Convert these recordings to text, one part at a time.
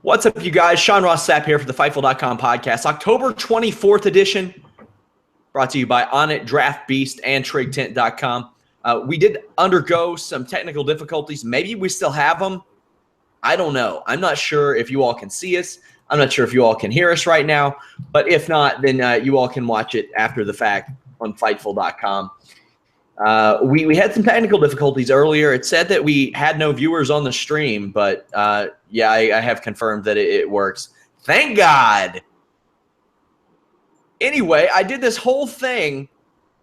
What's up, you guys? Sean Ross Sapp here for the Fightful.com podcast. October 24th edition, brought to you by Onnit, Draft Beast, and TrigTent.com. We did undergo some technical difficulties. Maybe we still have them. I don't know. I'm not sure if you all can see us. I'm not sure if you all can hear us right now. But if not, then you all can watch it after the fact on Fightful.com. We had some technical difficulties earlier. It said that we had no viewers on the stream, but yeah, I have confirmed that it works. Thank God. Anyway, I did this whole thing.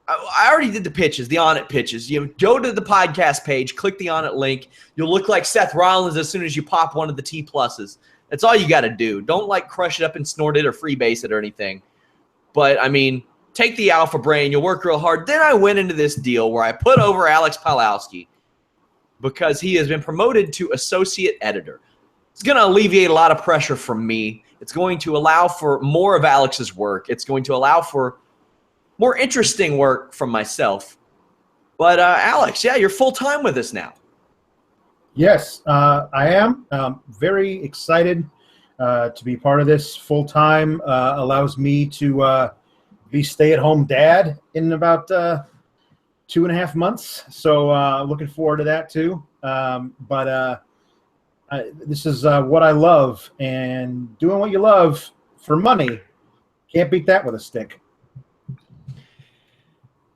I already did the pitches, the Onnit pitches. You go to the podcast page, click the Onnit link. You'll look like Seth Rollins as soon as you pop one of the T pluses. That's all you got to do. Don't crush it up and snort it or freebase it or anything. But I mean, take the alpha brain. You'll work real hard. Then I went into this deal where I put over Alex Pawlowski because he has been promoted to associate editor. It's going to alleviate a lot of pressure from me. It's going to allow for more of Alex's work. It's going to allow for more interesting work from myself. But Alex, yeah, you're full-time with us now. Yes, I am. Very excited to be part of this full-time. Allows me to be stay-at-home dad in about 2.5 months. So looking forward to that too. But this is what I love, and doing what you love for money, can't beat that with a stick.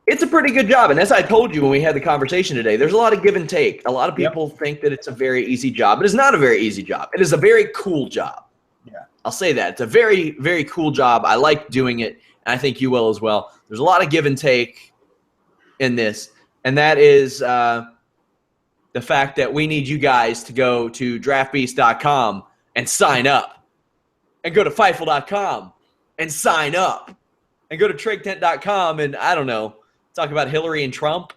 It's a pretty good job. And as I told you when we had the conversation today, there's a lot of give and take. A lot of people think that it's a very easy job. It is not a very easy job. It is a very cool job. Yeah, I'll say that. It's a very, very cool job. I like doing it, and I think you will as well. There's a lot of give and take in this, and that is the fact that we need you guys to go to draftbeast.com and sign up, and go to Fightful.com and sign up, and go to TrigTent.com and, I don't know, talk about Hillary and Trump,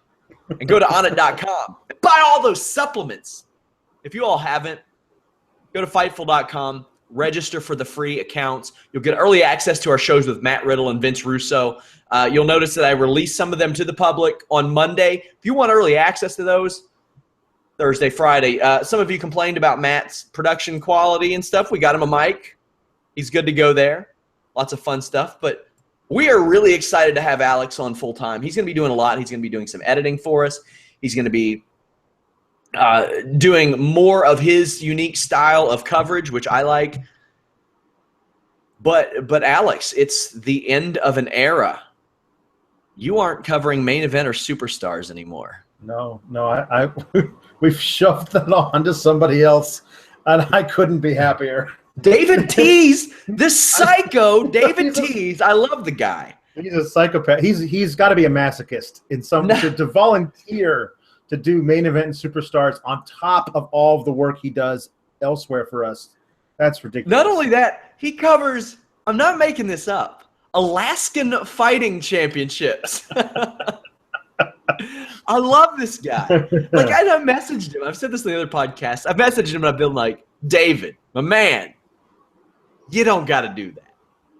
and go to Onnit.com and buy all those supplements. If you all haven't, go to Fightful.com, register for the free accounts. You'll get early access to our shows with Matt Riddle and Vince Russo. You'll notice that I released some of them to the public on Monday. If you want early access to those, Thursday, Friday. Some of you complained about Matt's production quality and stuff. We got him a mic. He's good to go there. Lots of fun stuff. But we are really excited to have Alex on full-time. He's going to be doing a lot. He's going to be doing some editing for us. He's going to be doing more of his unique style of coverage, which I like. But Alex, it's the end of an era. You aren't covering main event or superstars anymore. No, I we've shoved that on to somebody else, and I couldn't be happier. David Tease, this psycho, David Tease. I love the guy. He's a psychopath. He's got to be a masochist in some to volunteer to do main event and superstars on top of all of the work he does elsewhere for us. That's ridiculous. Not only that, he covers, I'm not making this up, Alaskan fighting championships. I love this guy. I messaged him. I've said this in the other podcast. I messaged him and I've been like, David, my man, you don't got to do that.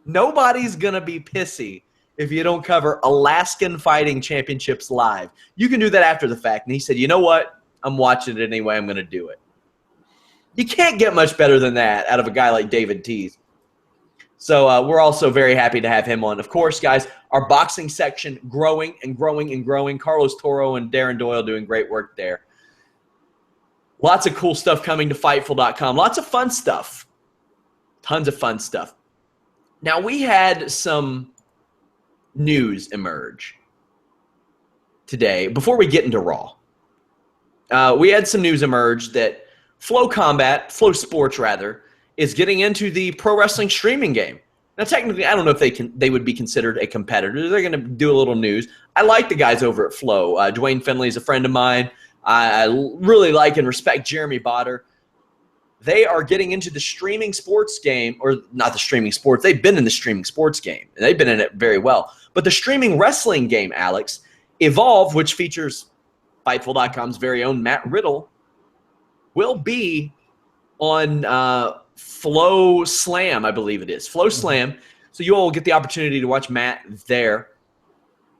Nobody's going to be pissy if you don't cover Alaskan fighting championships live. You can do that after the fact. And he said, you know what? I'm watching it anyway. I'm going to do it. You can't get much better than that out of a guy like David Tease. So we're also very happy to have him on. Of course, guys, our boxing section growing and growing and growing. Carlos Toro and Darren Doyle doing great work there. Lots of cool stuff coming to Fightful.com. Lots of fun stuff. Tons of fun stuff. Now, we had some news emerge today before we get into Raw. We had some news emerge that Flow Sports, is getting into the pro wrestling streaming game. Now, technically, I don't know if they would be considered a competitor. They're going to do a little news. I like the guys over at Flow. Dwayne Finley is a friend of mine. I really like and respect Jeremy Botter. They are getting into the streaming sports game, or not the streaming sports. They've been in the streaming sports game, and they've been in it very well. But the streaming wrestling game, Alex, Evolve, which features Fightful.com's very own Matt Riddle, will be on Flow Slam, I believe it is. Flow Slam. So you all will get the opportunity to watch Matt there.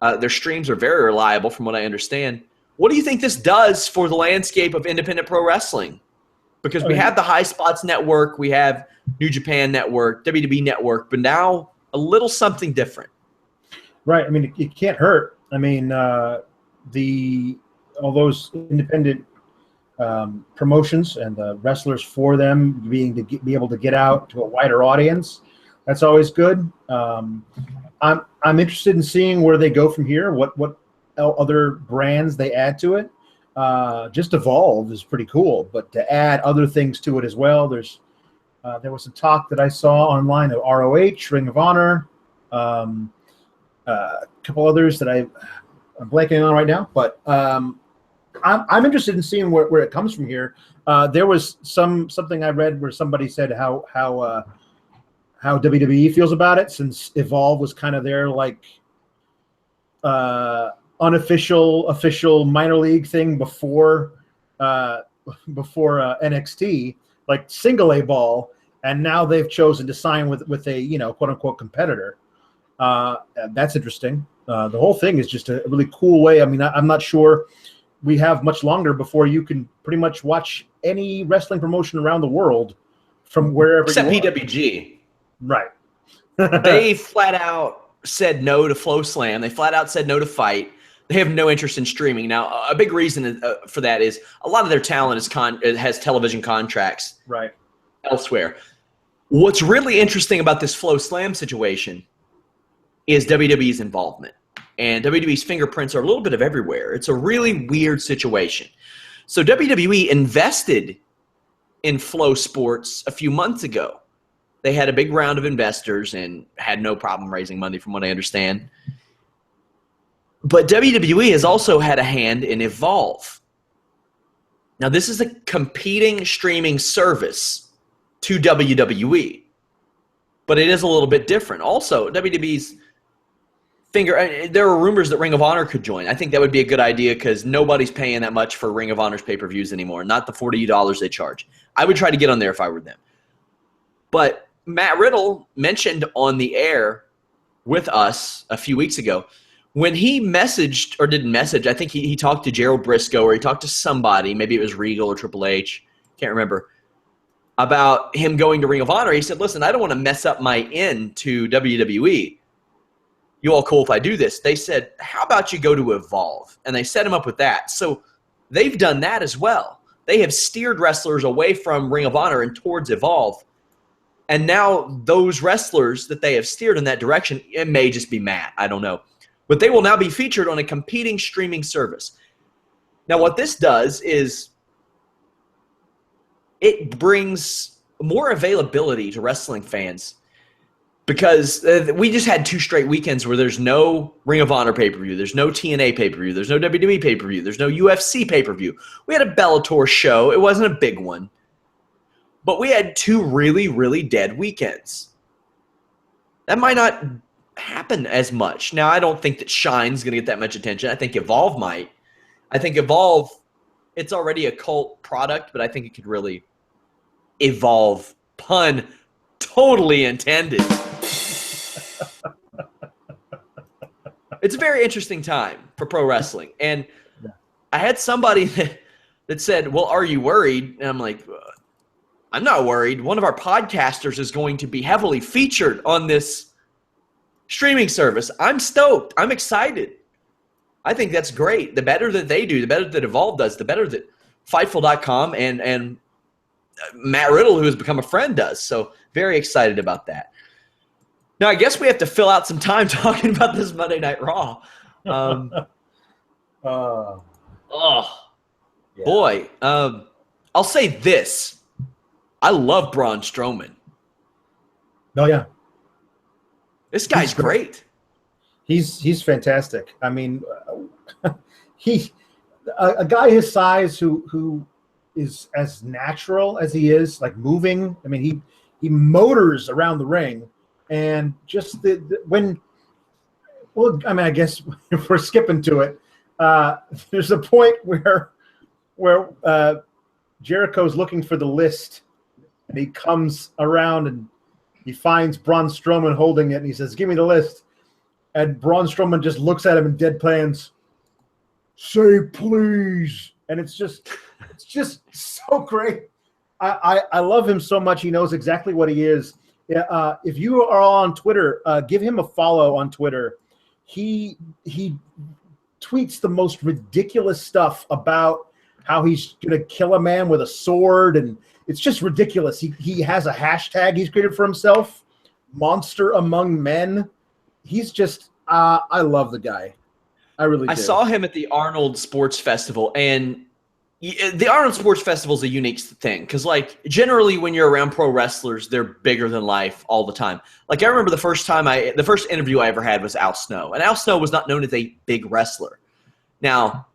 Their streams are very reliable from what I understand. What do you think this does for the landscape of independent pro wrestling? because we have the High Spots Network, we have New Japan Network, WWE Network, but now a little something different. Right. I mean, it can't hurt. I mean, all those independent promotions and the wrestlers for them be able to get out to a wider audience. That's always good. I'm interested in seeing where they go from here. What other brands they add to it. Just Evolve is pretty cool, but to add other things to it as well. There was some talk that I saw online of ROH, Ring of Honor, a couple others that I'm blanking on right now, but I'm interested in seeing where it comes from here. There was something I read where somebody said how WWE feels about it, since Evolve was kind of their like official minor league thing before NXT, like single A ball, and now they've chosen to sign with a quote unquote competitor. That's interesting. The whole thing is just a really cool way. I mean, I'm not sure we have much longer before you can pretty much watch any wrestling promotion around the world from wherever except you are. PWG. Right. They flat out said no to Flow Slam. They flat out said no to Fight. They have no interest in streaming. Now, a big reason for that is a lot of their talent has television contracts right elsewhere. What's really interesting about this Flow Slam situation is WWE's involvement. And WWE's fingerprints are a little bit of everywhere. It's a really weird situation. So WWE invested in Flow Sports a few months ago. They had a big round of investors and had no problem raising money from what I understand. But WWE has also had a hand in Evolve. Now, this is a competing streaming service to WWE, but it is a little bit different. Also, WWE's there are rumors that Ring of Honor could join. I think that would be a good idea because nobody's paying that much for Ring of Honor's pay-per-views anymore, not the $40 they charge. I would try to get on there if I were them. But Matt Riddle mentioned on the air with us a few weeks ago, when he messaged, or didn't message, I think he talked to Gerald Briscoe, or he talked to somebody, maybe it was Regal or Triple H, can't remember, about him going to Ring of Honor. He said, listen, I don't want to mess up my in to WWE. You all cool if I do this? They said, how about you go to Evolve? And they set him up with that. So they've done that as well. They have steered wrestlers away from Ring of Honor and towards Evolve. And now those wrestlers that they have steered in that direction, it may just be Matt, I don't know. But they will now be featured on a competing streaming service. Now what this does is it brings more availability to wrestling fans, because we just had 2 straight weekends where there's no Ring of Honor pay-per-view, there's no TNA pay-per-view, there's no WWE pay-per-view, there's no UFC pay-per-view. We had a Bellator show. It wasn't a big one. But we had 2 really, really dead weekends. That might not happen as much. Now, I don't think that Shine's going to get that much attention. I think Evolve might. I think Evolve, it's already a cult product, but I think it could really evolve. Pun totally intended. It's a very interesting time for pro wrestling. And I had somebody that said, well, are you worried? And I'm like, I'm not worried. One of our podcasters is going to be heavily featured on this streaming service. I'm stoked. I'm excited. I think that's great. The better that they do, the better that Evolve does, the better that Fightful.com and Matt Riddle, who has become a friend, does. So very excited about that. Now, I guess we have to fill out some time talking about this Monday Night Raw. Boy. I'll say this. I love Braun Strowman. Oh, yeah. This guy's great. He's fantastic. I mean, a guy his size who is as natural as he is, like moving. I mean, he motors around the ring. And just I guess if we're skipping to it, there's a point where Jericho's looking for the list, and he comes around and he finds Braun Strowman holding it, and he says, "Give me the list." And Braun Strowman just looks at him and deadpans, "Say please." And it's just so great. I love him so much. He knows exactly what he is. If you are on Twitter, give him a follow on Twitter. He tweets the most ridiculous stuff about how he's going to kill a man with a sword, and it's just ridiculous. He has a hashtag he's created for himself, Monster Among Men. He's just I love the guy. I really do. I saw him at the Arnold Sports Festival, and the Arnold Sports Festival is a unique thing because, like, generally when you're around pro wrestlers, they're bigger than life all the time. Like, I remember the first interview I ever had was Al Snow, and Al Snow was not known as a big wrestler. Now,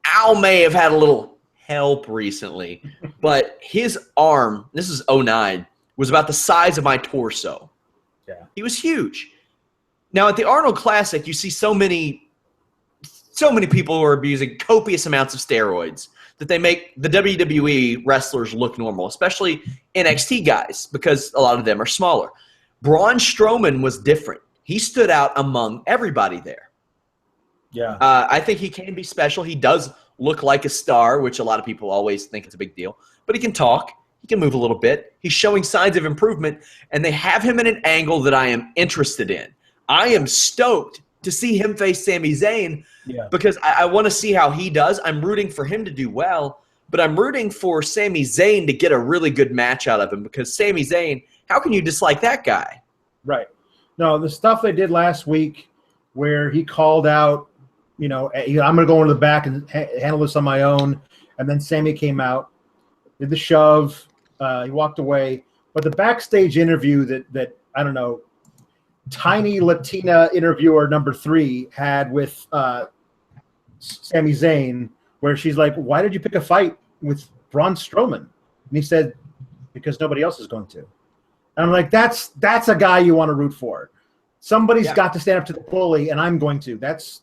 Al may have had a little help recently, but his arm, this is 2009, was about the size of my torso. Yeah, he was huge. Now, at the Arnold Classic, you see so many people who are abusing copious amounts of steroids that they make the WWE wrestlers look normal, especially NXT guys, because a lot of them are smaller. Braun Strowman was different. He stood out among everybody there. Yeah. I think he can be special. He does look like a star, which a lot of people always think it's a big deal. But he can talk. He can move a little bit. He's showing signs of improvement, and they have him in an angle that I am interested in. I am stoked to see him face Sami Zayn because I want to see how he does. I'm rooting for him to do well, but I'm rooting for Sami Zayn to get a really good match out of him because Sami Zayn, how can you dislike that guy? Right. No, the stuff they did last week where he called out, I'm going to go into the back and handle this on my own, and then Sami came out, did the shove, he walked away. But the backstage interview that I don't know, tiny Latina interviewer number 3 had with Sami Zayn, where she's like, "Why did you pick a fight with Braun Strowman?" And he said, "Because nobody else is going to." And I'm like, that's a guy you want to root for. Somebody's got to stand up to the bully, and I'm going to. That's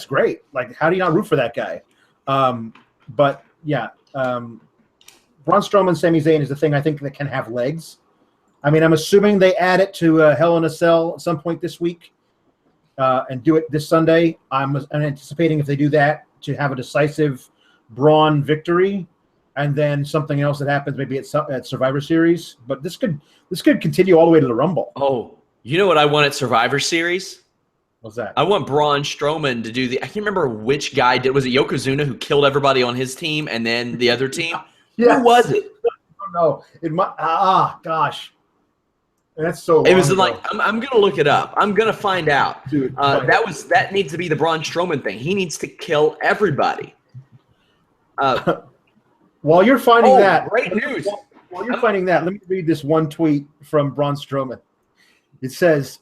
great. Like, how do you not root for that guy? But yeah, Braun Strowman, Sami Zayn is the thing I think that can have legs. I mean, I'm assuming they add it to Hell in a Cell at some point this week and do it this Sunday. I'm anticipating if they do that to have a decisive Braun victory, and then something else that happens maybe at Survivor Series. But this could continue all the way to the Rumble. Oh, you know what I want at Survivor Series? What's that? I want Braun Strowman to do I can't remember which guy did. Was it Yokozuna who killed everybody on his team and then the other team? Yes. Who was it? I don't know. Gosh. That's so long It was ago. like I'm gonna look it up. I'm gonna find out. Dude, that needs to be the Braun Strowman thing. He needs to kill everybody. While you're finding that, great news. While you're finding that, let me read this one tweet from Braun Strowman. It says,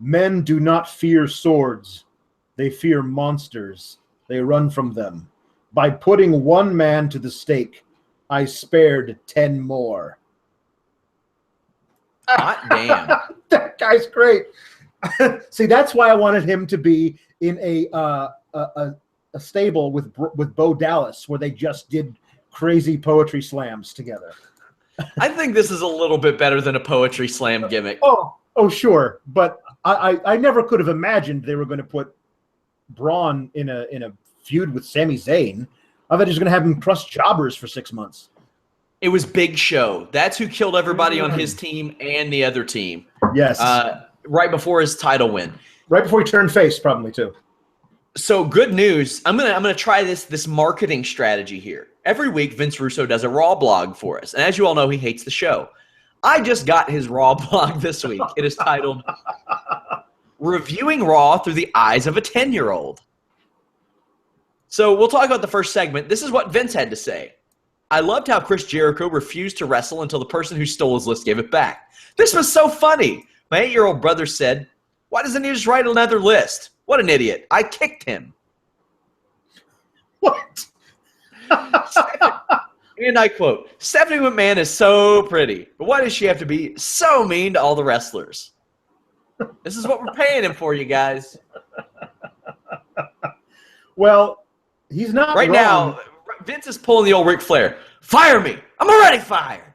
"Men do not fear swords; they fear monsters. They run from them. By putting one man to the stake, I spared 10 more." Hot damn. That guy's great. See, that's why I wanted him to be in a stable with Bo Dallas, where they just did crazy poetry slams together. I think this is a little bit better than a poetry slam gimmick. Oh, sure, but I never could have imagined they were going to put Braun in a feud with Sami Zayn. I thought he was going to have him crush jobbers for 6 months. It was Big Show. That's who killed everybody on his team and the other team. Yes. Right before his title win. Right before he turned face, probably too. So good news. I'm gonna try this marketing strategy here. Every week, Vince Russo does a Raw blog for us, and as you all know, he hates the show. I just got his Raw blog this week. It is titled "Reviewing Raw Through the Eyes of a 10-Year-Old." So we'll talk about the first segment. This is what Vince had to say. "I loved how Chris Jericho refused to wrestle until the person who stole his list gave it back. This was so funny. My 8-year-old brother said, 'Why doesn't he just write another list? What an idiot. I kicked him.'" What? And I quote, "Stephanie McMahon is so pretty, but why does she have to be so mean to all the wrestlers?" This is what we're paying him for, you guys. Well, he's not right wrong. Now, Vince is pulling the old Ric Flair. "Fire me. I'm already fired."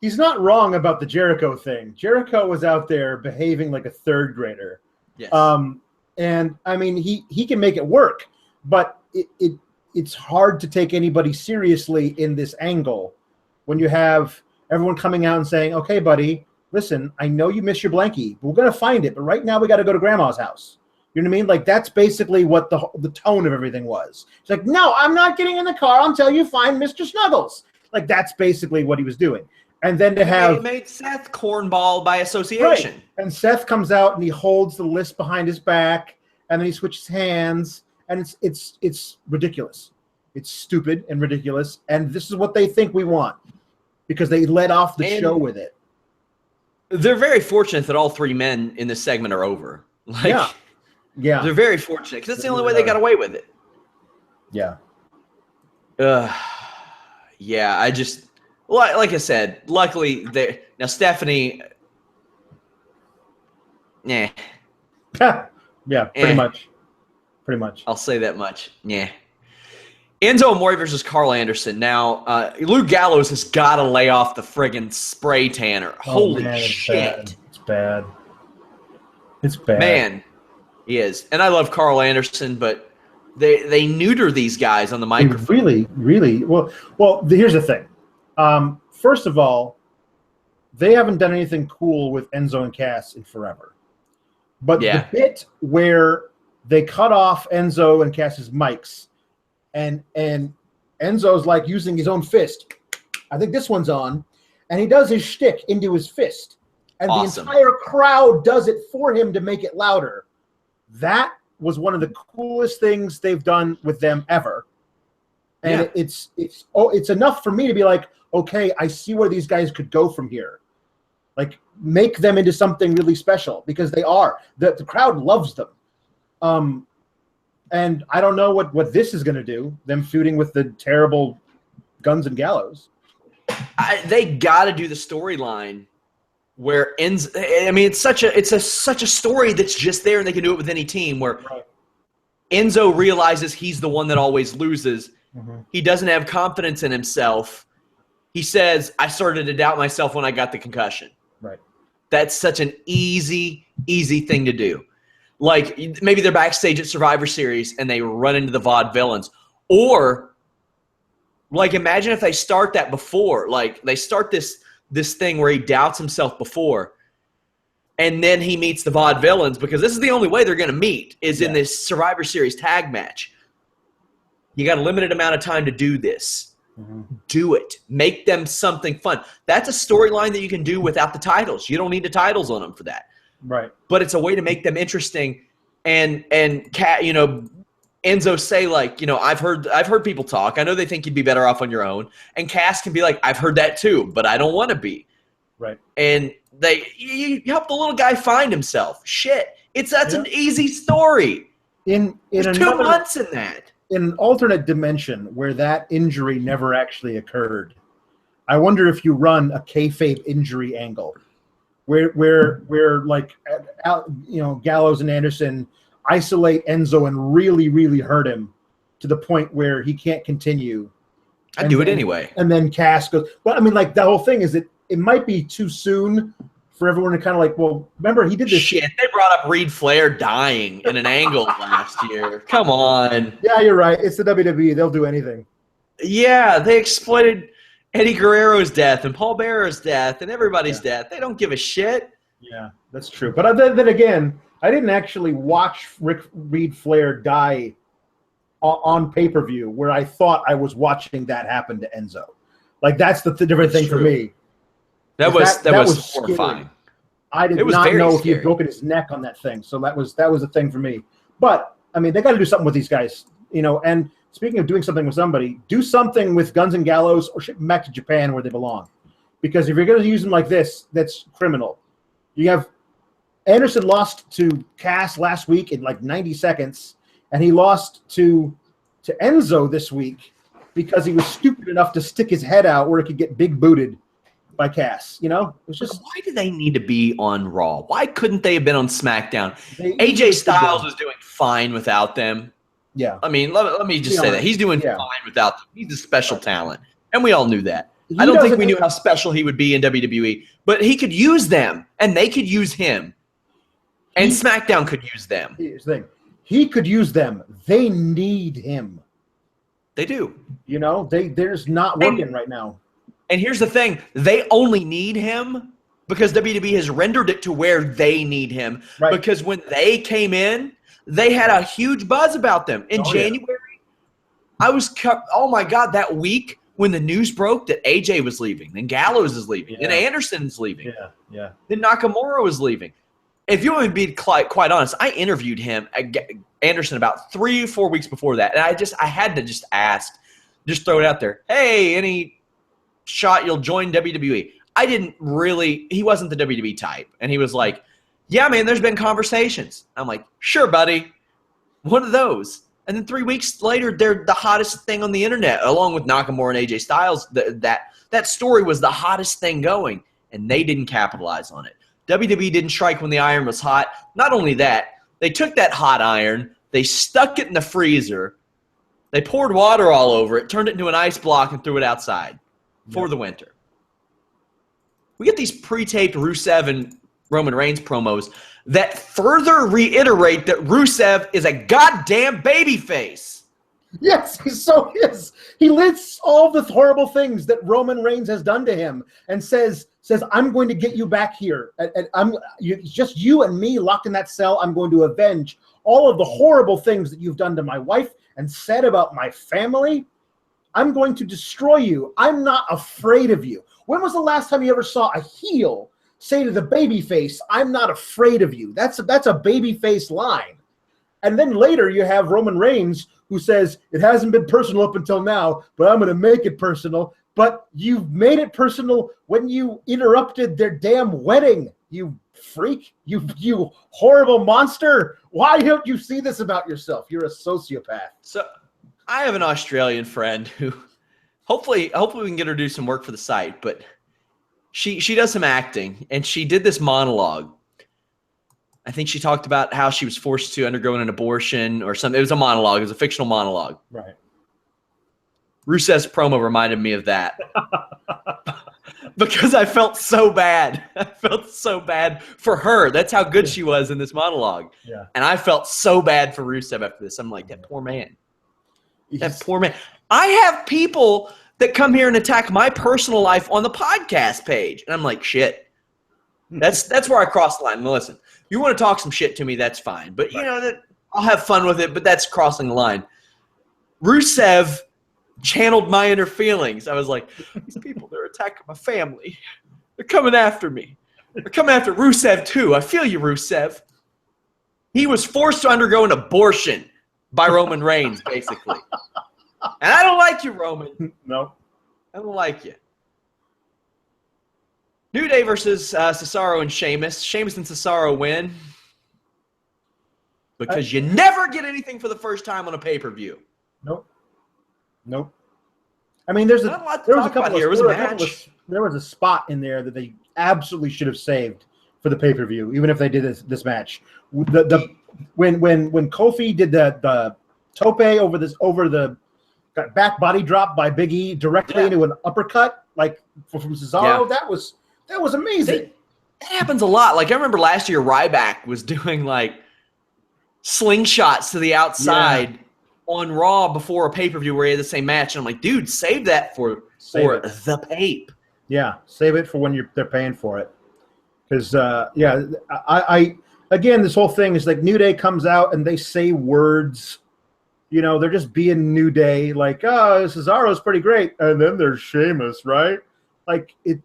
He's not wrong about the Jericho thing. Jericho was out there behaving like a third grader. Yes. And I mean, he can make it work, but it's hard to take anybody seriously in this angle when you have everyone coming out and saying, okay, buddy, listen, I know you miss your blankie, but we're going to find it. But right now we got to go to grandma's house. You know what I mean? Like, that's basically what the tone of everything was. It's like, no, I'm not getting in the car until you find Mr. Snuggles. Like, that's basically what he was doing. And then to have... It made Seth cornball by association. Right. And Seth comes out and he holds the list behind his back, and then he switches hands, and it's ridiculous. It's stupid and ridiculous, and this is what they think we want because they led off the show with it. They're very fortunate that all three men in this segment are over. Like, yeah. They're very fortunate because that's the only way they got away with it. Yeah. Yeah, I just, like I said, luckily, now Stephanie, yeah, pretty much. Pretty much. I'll say that much. Yeah. Enzo Amore versus Carl Anderson. Now, Luke Gallows has got to lay off the friggin' spray tanner. Holy shit. It's bad. It's bad. Man, he is. And I love Carl Anderson, but they neuter these guys on the microphone. They really. Well, here's the thing. First of all, they haven't done anything cool with Enzo and Cass in forever. But the bit where they cut off Enzo and Cass's mics, and Enzo's like using his own fist. I think this one's on. And he does his shtick into his fist. And awesome. The entire crowd does it for him to make it louder. That was one of the coolest things they've done with them ever. And it's enough for me to be like, okay, I see where these guys could go from here. Like, make them into something really special because they are. The crowd loves them. And I don't know what this is going to do, them feuding with the terrible Guns and Gallows. They got to do the storyline where it's such a story that's just there, and they can do it with any team where Enzo realizes he's the one that always loses. Mm-hmm. He doesn't have confidence in himself. He says, I started to doubt myself when I got the concussion. Right. That's such an easy thing to do. Like, maybe they're backstage at Survivor Series and they run into the vaudevillains. Or, like, imagine if they start that before. Like, they start this thing where he doubts himself before, and then he meets the vaudevillains, because this is the only way they're going to meet is in this Survivor Series tag match. You got a limited amount of time to do this. Mm-hmm. Do it. Make them something fun. That's a storyline that you can do without the titles. You don't need the titles on them for that. Right. But it's a way to make them interesting. And Enzo say, like, I've heard people talk. I know they think you'd be better off on your own. And Cass can be like, I've heard that too, but I don't want to be. Right. And you help the little guy find himself. Shit. That's an easy story. There's 2 months in that. In an alternate dimension where that injury never actually occurred, I wonder if you run a kayfabe injury angle. Where like, Gallows and Anderson isolate Enzo and really, really hurt him to the point where he can't continue. I'd do it anyway. And then Cass goes, well, I mean, like, the whole thing is that it might be too soon for everyone to kind of like, well, remember, he did this. Shit, they brought up Reed Flair dying in an angle last year. Come on. Yeah, you're right. It's the WWE. They'll do anything. Yeah, they exploited Eddie Guerrero's death and Paul Bearer's death and everybody's death. They don't give a shit. Yeah, that's true. But then again, I didn't actually watch Reed Flair die on pay-per-view where I thought I was watching that happen to Enzo. Like, that's the different thing for me. That was horrifying. I did not know if he had broken his neck on that thing. So that was a thing for me. But, I mean, they got to do something with these guys, and speaking of doing something with somebody, do something with Guns and Gallows or ship them back to Japan where they belong. Because if you're going to use them like this, that's criminal. You have Anderson lost to Cass last week in like 90 seconds, and he lost to Enzo this week because he was stupid enough to stick his head out where it could get big booted by Cass. It's just, why do they need to be on Raw? Why couldn't they have been on SmackDown? AJ Styles is doing fine without them. Yeah. I mean, let me just say that. He's doing fine without them. He's a special talent. And we all knew that. I don't think we knew how special he would be in WWE. But he could use them, and they could use him. And SmackDown could use them. Here's the thing. He could use them. They need him. They do. You know, they're just not working right now. And here's the thing. They only need him because WWE has rendered it to where they need him. Right. Because when they came in, they had a huge buzz about them. In January, I was – oh, my God, that week when the news broke that AJ was leaving, then Gallows is leaving, then Anderson's leaving. Yeah. Then Nakamura was leaving. If you want me to be quite honest, I interviewed him, Anderson, about 3 or 4 weeks before that. And I had to just ask, just throw it out there. Hey, any shot you'll join WWE? I didn't really – he wasn't the WWE type. And he was like, yeah, man, there's been conversations. I'm like, sure, buddy. One of those. And then 3 weeks later, they're the hottest thing on the internet, along with Nakamura and AJ Styles. That story was the hottest thing going, and they didn't capitalize on it. WWE didn't strike when the iron was hot. Not only that, they took that hot iron, they stuck it in the freezer, they poured water all over it, turned it into an ice block, and threw it outside for the winter. We get these pre-taped Rusev and Roman Reigns promos that further reiterate that Rusev is a goddamn babyface. Yes, he so is. He lists all the horrible things that Roman Reigns has done to him and says, I'm going to get you back here. And just you and me locked in that cell. I'm going to avenge all of the horrible things that you've done to my wife and said about my family. I'm going to destroy you. I'm not afraid of you. When was the last time you ever saw a heel say to the babyface, I'm not afraid of you? That's a babyface line. And then later you have Roman Reigns who says, it hasn't been personal up until now, but I'm going to make it personal. But you've made it personal when you interrupted their damn wedding, you freak, you horrible monster. Why don't you see this about yourself? You're a sociopath. So I have an Australian friend who hopefully we can get her to do some work for the site, but she does some acting, and she did this monologue. I think she talked about how she was forced to undergo an abortion or something. It was a monologue. It was a fictional monologue. Right. Rusev's promo reminded me of that because I felt so bad. I felt so bad for her. That's how good she was in this monologue. Yeah. And I felt so bad for Rusev after this. I'm like, that poor man. That poor man. I have people that come here and attack my personal life on the podcast page. And I'm like, shit. That's where I cross the line. Now, listen, if you want to talk some shit to me, that's fine. But, you know, that I'll have fun with it, but that's crossing the line. Rusev channeled my inner feelings. I was like, these people, they're attacking my family. They're coming after me. They're coming after Rusev, too. I feel you, Rusev. He was forced to undergo an abortion by Roman Reigns, basically. And I don't like you, Roman. No. I don't like you. New Day versus Cesaro and Sheamus. Sheamus and Cesaro win because you never get anything for the first time on a pay-per-view. Nope. I mean, there was a spot in there that they absolutely should have saved for the pay-per-view, even if they did this match. When Kofi did the tope over the back body drop by Big E directly into an uppercut, like from Cesaro, that was amazing. That happens a lot. Like I remember last year, Ryback was doing like slingshots to the outside on Raw before a pay-per-view where he had the same match. And I'm like, dude, save that for the pape. Yeah, save it for when they're paying for it. Because I again, this whole thing is like New Day comes out and they say words. You know, they're just being New Day, like, oh, Cesaro's pretty great. And then there's Sheamus, right? Like, it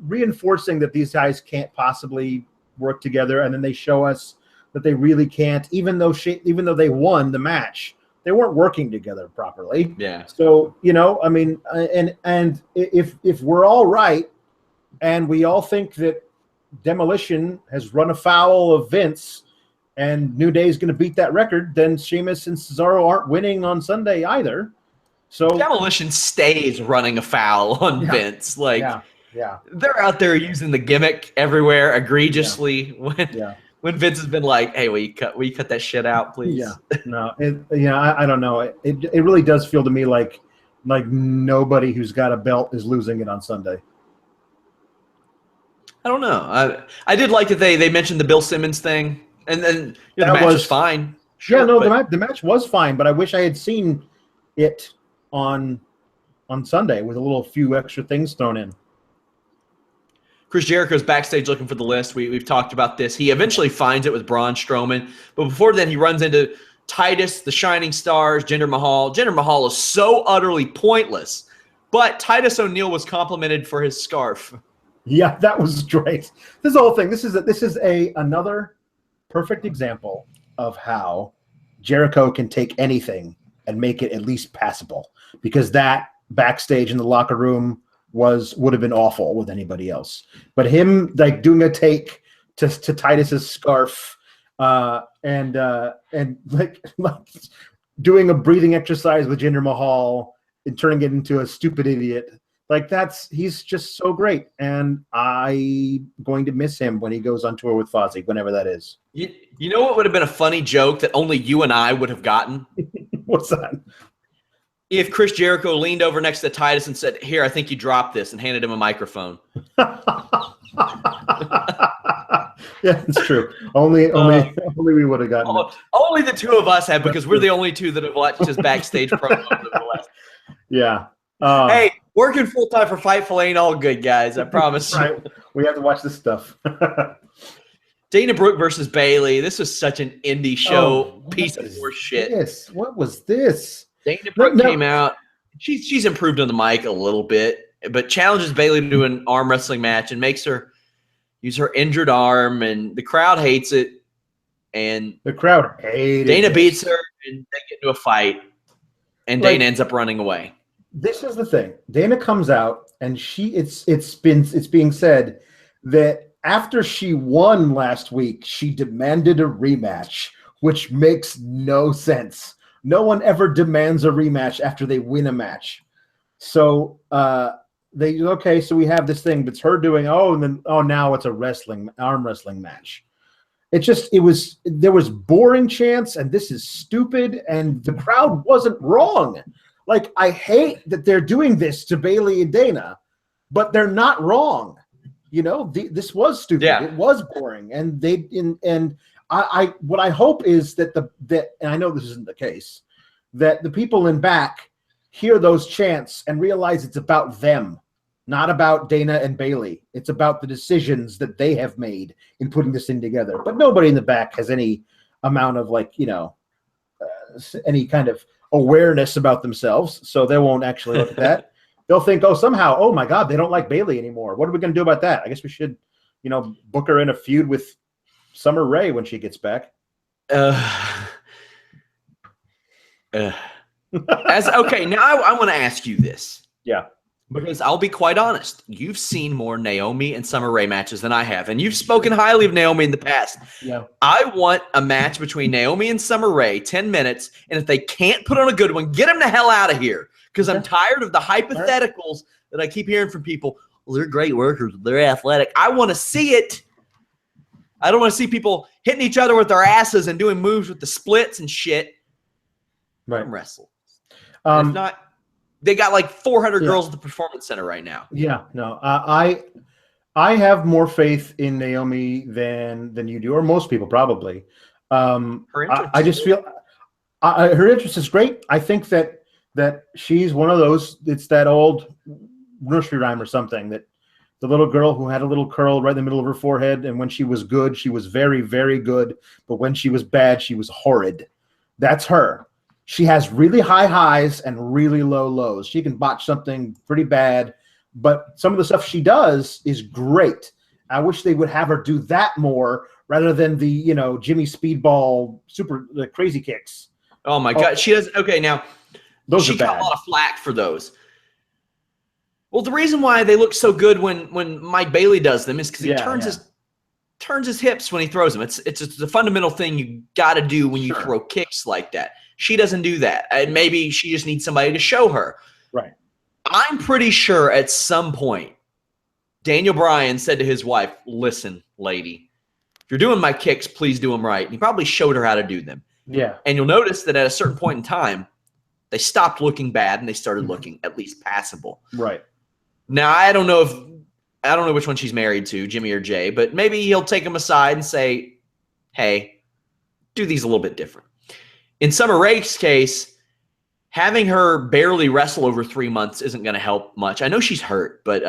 reinforcing that these guys can't possibly work together, and then they show us that they really can't, even though they won the match. They weren't working together properly. Yeah. So, you know, I mean, and if we're all right, and we all think that Demolition has run afoul of Vince, and New Day is going to beat that record, then Sheamus and Cesaro aren't winning on Sunday either. So Demolition stays running afoul on Vince. Like, they're out there using the gimmick everywhere egregiously when Vince has been like, "Hey, will you cut that shit out, please?" Yeah, no, I don't know. It really does feel to me like nobody who's got a belt is losing it on Sunday. I don't know. I did like that they mentioned the Bill Simmons thing. And then the match was fine. Sure, the match was fine, but I wish I had seen it on Sunday with a little few extra things thrown in. Chris Jericho's backstage looking for the list. We've talked about this. He eventually finds it with Braun Strowman. But before then, he runs into Titus, the Shining Stars, Jinder Mahal. Jinder Mahal is so utterly pointless. But Titus O'Neil was complimented for his scarf. Yeah, that was great. This whole thing. This is another perfect example of how Jericho can take anything and make it at least passable. Because that backstage in the locker room would have been awful with anybody else. But him like doing a take to Titus's scarf and like doing a breathing exercise with Jinder Mahal and turning it into a stupid idiot. Like he's just so great, and I'm going to miss him when he goes on tour with Fozzy, whenever that is. You know what would have been a funny joke that only you and I would have gotten? What's that? If Chris Jericho leaned over next to Titus and said, "Here, I think you dropped this," and handed him a microphone. Yeah, it's true. Only we would have gotten it. Only the two of us have, because we're the only two that have watched his backstage promos over the last. Yeah. Hey, working full time for Fightful ain't all good, guys. I promise. Right. We have to watch this stuff. Dana Brooke versus Bayley. This was such an indie show piece of horse shit. What was this? Dana Brooke came out. She's improved on the mic a little bit, but challenges Bayley to do an arm wrestling match and makes her use her injured arm, and the crowd hates it. And the crowd hated Dana beats her, and they get into a fight, and Dana ends up running away. This is the thing. Dana comes out, and it's being said that after she won last week, she demanded a rematch, which makes no sense. No one ever demands a rematch after they win a match. So so we have this thing, but it's her doing now it's a arm wrestling match. There was boring chants, and this is stupid, and the crowd wasn't wrong. Like, I hate that they're doing this to Bayley and Dana, but they're not wrong. You know, this was stupid. Yeah. It was boring, and what I hope is that and I know this isn't the case, that the people in back hear those chants and realize it's about them, not about Dana and Bayley. It's about the decisions that they have made in putting this thing together. But nobody in the back has any amount of any kind of awareness about themselves, so they won't actually look at that. They'll think, oh my God, they don't like Bayley anymore. What are we going to do about that? I guess we should, book her in a feud with Summer Rae when she gets back. Now I want to ask you this. Yeah. Because I'll be quite honest, you've seen more Naomi and Summer Rae matches than I have, and you've spoken highly of Naomi in the past. Yeah. I want a match between Naomi and Summer Rae, 10 minutes, and if they can't put on a good one, get them the hell out of here, because I'm tired of the hypotheticals that I keep hearing from people. Well, they're great workers. They're athletic. I want to see it. I don't want to see people hitting each other with their asses and doing moves with the splits and shit. Right. Wrestle. If not, they got like 400 girls at the Performance Center right now. Yeah, no, I have more faith in Naomi than you do, or most people probably. I just feel her interest is great. I think that she's one of those. It's that old nursery rhyme or something, that the little girl who had a little curl right in the middle of her forehead, and when she was good, she was very, very good, but when she was bad, she was horrid. That's her. She has really high highs and really low lows. She can botch something pretty bad, but some of the stuff she does is great. I wish they would have her do that more rather than the, Jimmy Speedball the crazy kicks. Oh my God. She does. Okay. Now those she got a lot of flack for those. Well, the reason why they look so good when Mike Bailey does them is because he turns his hips when he throws them. It's the fundamental thing you got to do when you throw kicks like that. She doesn't do that. And maybe she just needs somebody to show her. Right. I'm pretty sure at some point, Daniel Bryan said to his wife, "Listen, lady, if you're doing my kicks, please do them right." And he probably showed her how to do them. Yeah. And you'll notice that at a certain point in time, they stopped looking bad and they started looking at least passable. Right. Now, I don't know which one she's married to, Jimmy or Jay, but maybe he'll take them aside and say, "Hey, do these a little bit different." In Summer Rae's case, having her barely wrestle over 3 months isn't going to help much. I know she's hurt, but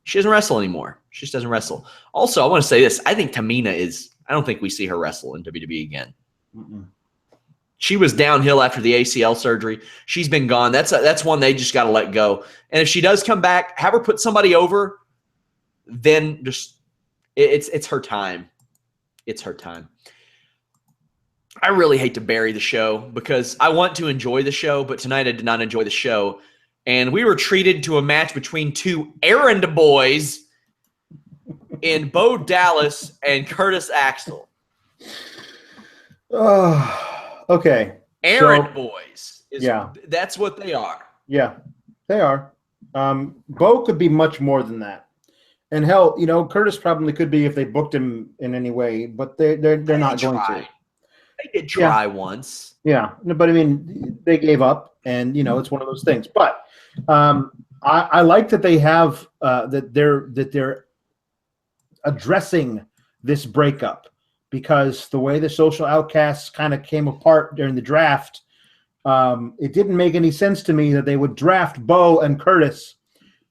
she doesn't wrestle anymore. She just doesn't wrestle. Also, I want to say this. I think Tamina I don't think we see her wrestle in WWE again. Mm-mm. She was downhill after the ACL surgery. She's been gone. That's one they just got to let go. And if she does come back, have her put somebody over, then just it's her time. It's her time. I really hate to bury the show because I want to enjoy the show, but tonight I did not enjoy the show. And we were treated to a match between two errand boys in Bo Dallas and Curtis Axel. Okay. Errand boys. Yeah. That's what they are. Yeah, they are. Bo could be much more than that. And hell, Curtis probably could be if they booked him in any way, but they're not going to. They did try once. Yeah, but I mean, they gave up, and it's one of those things. But I like that they have that they're addressing this breakup, because the way the Social Outcasts kind of came apart during the draft, it didn't make any sense to me that they would draft Bo and Curtis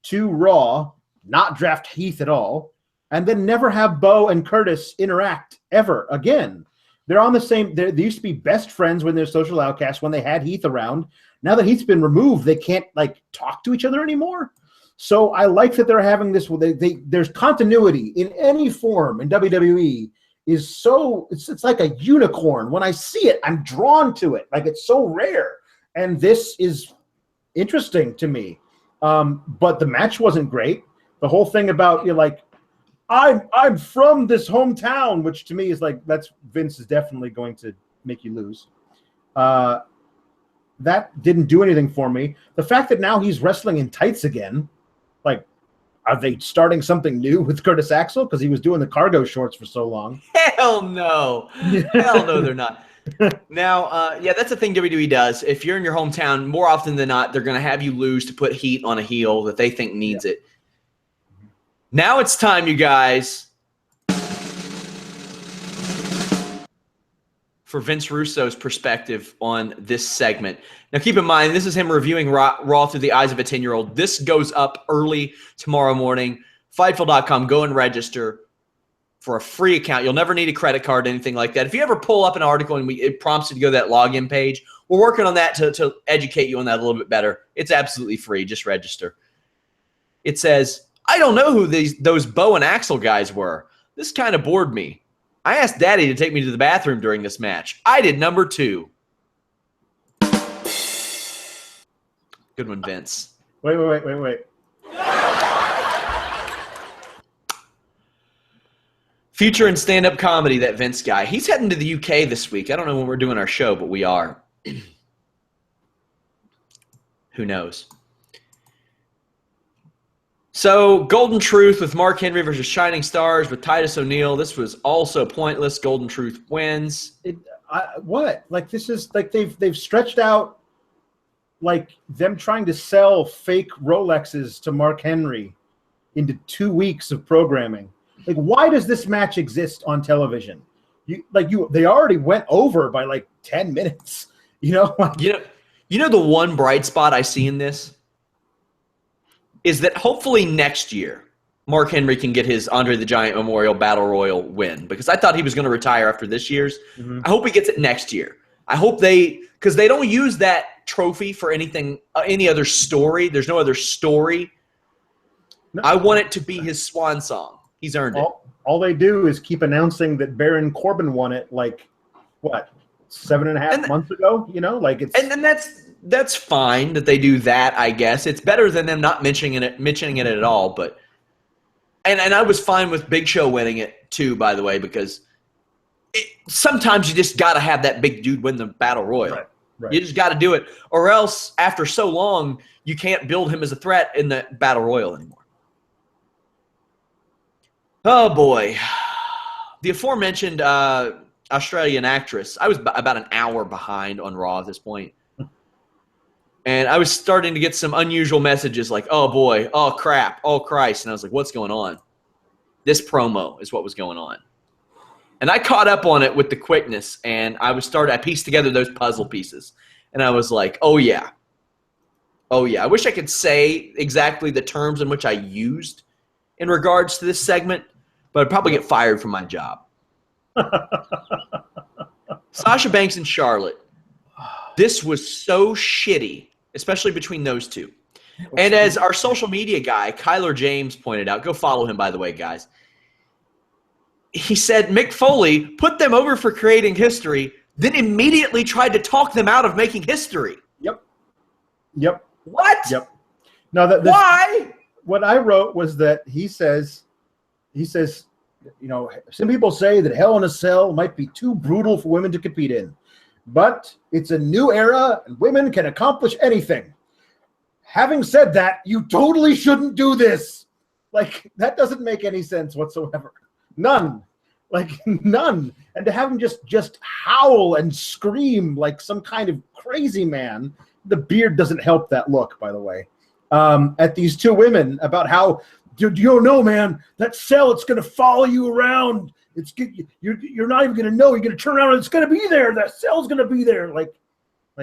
to Raw, not draft Heath at all, and then never have Bo and Curtis interact ever again. They're on the same. They used to be best friends when they're Social Outcasts when they had Heath around. Now that Heath's been removed, they can't talk to each other anymore. So I like that they're having this. There's continuity in any form in WWE. It's like a unicorn. When I see it, I'm drawn to it. Like, it's so rare, and this is interesting to me. But the match wasn't great. The whole thing about I'm from this hometown, which to me is that's Vince is definitely going to make you lose. That didn't do anything for me. The fact that now he's wrestling in tights again, are they starting something new with Curtis Axel? Because he was doing the cargo shorts for so long. Hell no. Hell no, they're not. Now, that's the thing WWE does. If you're in your hometown, more often than not, they're going to have you lose to put heat on a heel that they think needs it. Now it's time, you guys, for Vince Russo's perspective on this segment. Now, keep in mind, this is him reviewing Raw through the eyes of a 10-year-old. This goes up early tomorrow morning. Fightful.com. Go and register for a free account. You'll never need a credit card, anything like that. If you ever pull up an article and it prompts you to go to that login page, we're working on that to educate you on that a little bit better. It's absolutely free. Just register. It says, I don't know who those Bo and Axel guys were. This kind of bored me. I asked Daddy to take me to the bathroom during this match. I did number 2. Good one, Vince. Wait. Future and stand-up comedy, that Vince guy. He's heading to the UK this week. I don't know when we're doing our show, but we are. Who knows? So, Golden Truth with Mark Henry versus Shining Stars with Titus O'Neil. This was also pointless. Golden Truth wins. What? This is they've stretched out them trying to sell fake Rolexes to Mark Henry into 2 weeks of programming. Why does this match exist on television? They already went over by 10 minutes. You know the one bright spot I see in this is that hopefully next year Mark Henry can get his Andre the Giant Memorial Battle Royal win, because I thought he was going to retire after this year's. Mm-hmm. I hope he gets it next year. I hope because they don't use that trophy for anything, any other story. There's no other story. No. I want it to be his swan song. He's earned it. All they do is keep announcing that Baron Corbin won it 7.5 months ago? It's and that's fine that they do that, I guess. It's better than them not mentioning it at all. But and I was fine with Big Show winning it too, by the way, because sometimes you just got to have that big dude win the Battle Royal. Right. You just got to do it, or else after so long you can't build him as a threat in the Battle Royal anymore. Oh boy, the aforementioned Australian actress. I was about an hour behind on Raw at this point. And I was starting to get some unusual messages like, oh boy, oh crap, oh Christ. And I was like, what's going on? This promo is what was going on. And I caught up on it with the quickness, and I pieced together those puzzle pieces. And I was like, oh, yeah. Oh, yeah. I wish I could say exactly the terms in which I used in regards to this segment, but I'd probably get fired from my job. Sasha Banks and Charlotte. This was so shitty, especially between those two. And as our social media guy, Kyler James, pointed out, go follow him, by the way, guys. He said Mick Foley put them over for creating history, then immediately tried to talk them out of making history. Yep. What? Yep. No, why? What I wrote was that he says, some people say that Hell in a Cell might be too brutal for women to compete in, but it's a new era and women can accomplish anything. Having said that, you totally shouldn't do this. Like, that doesn't make any sense whatsoever. None. None. And to have him just howl and scream like some kind of crazy man, the beard doesn't help that look, by the way, at these two women about how, dude, you don't know, man, that cell, it's going to follow you around. You're not even going to know. You're going to turn around and it's going to be there. That cell's going to be there.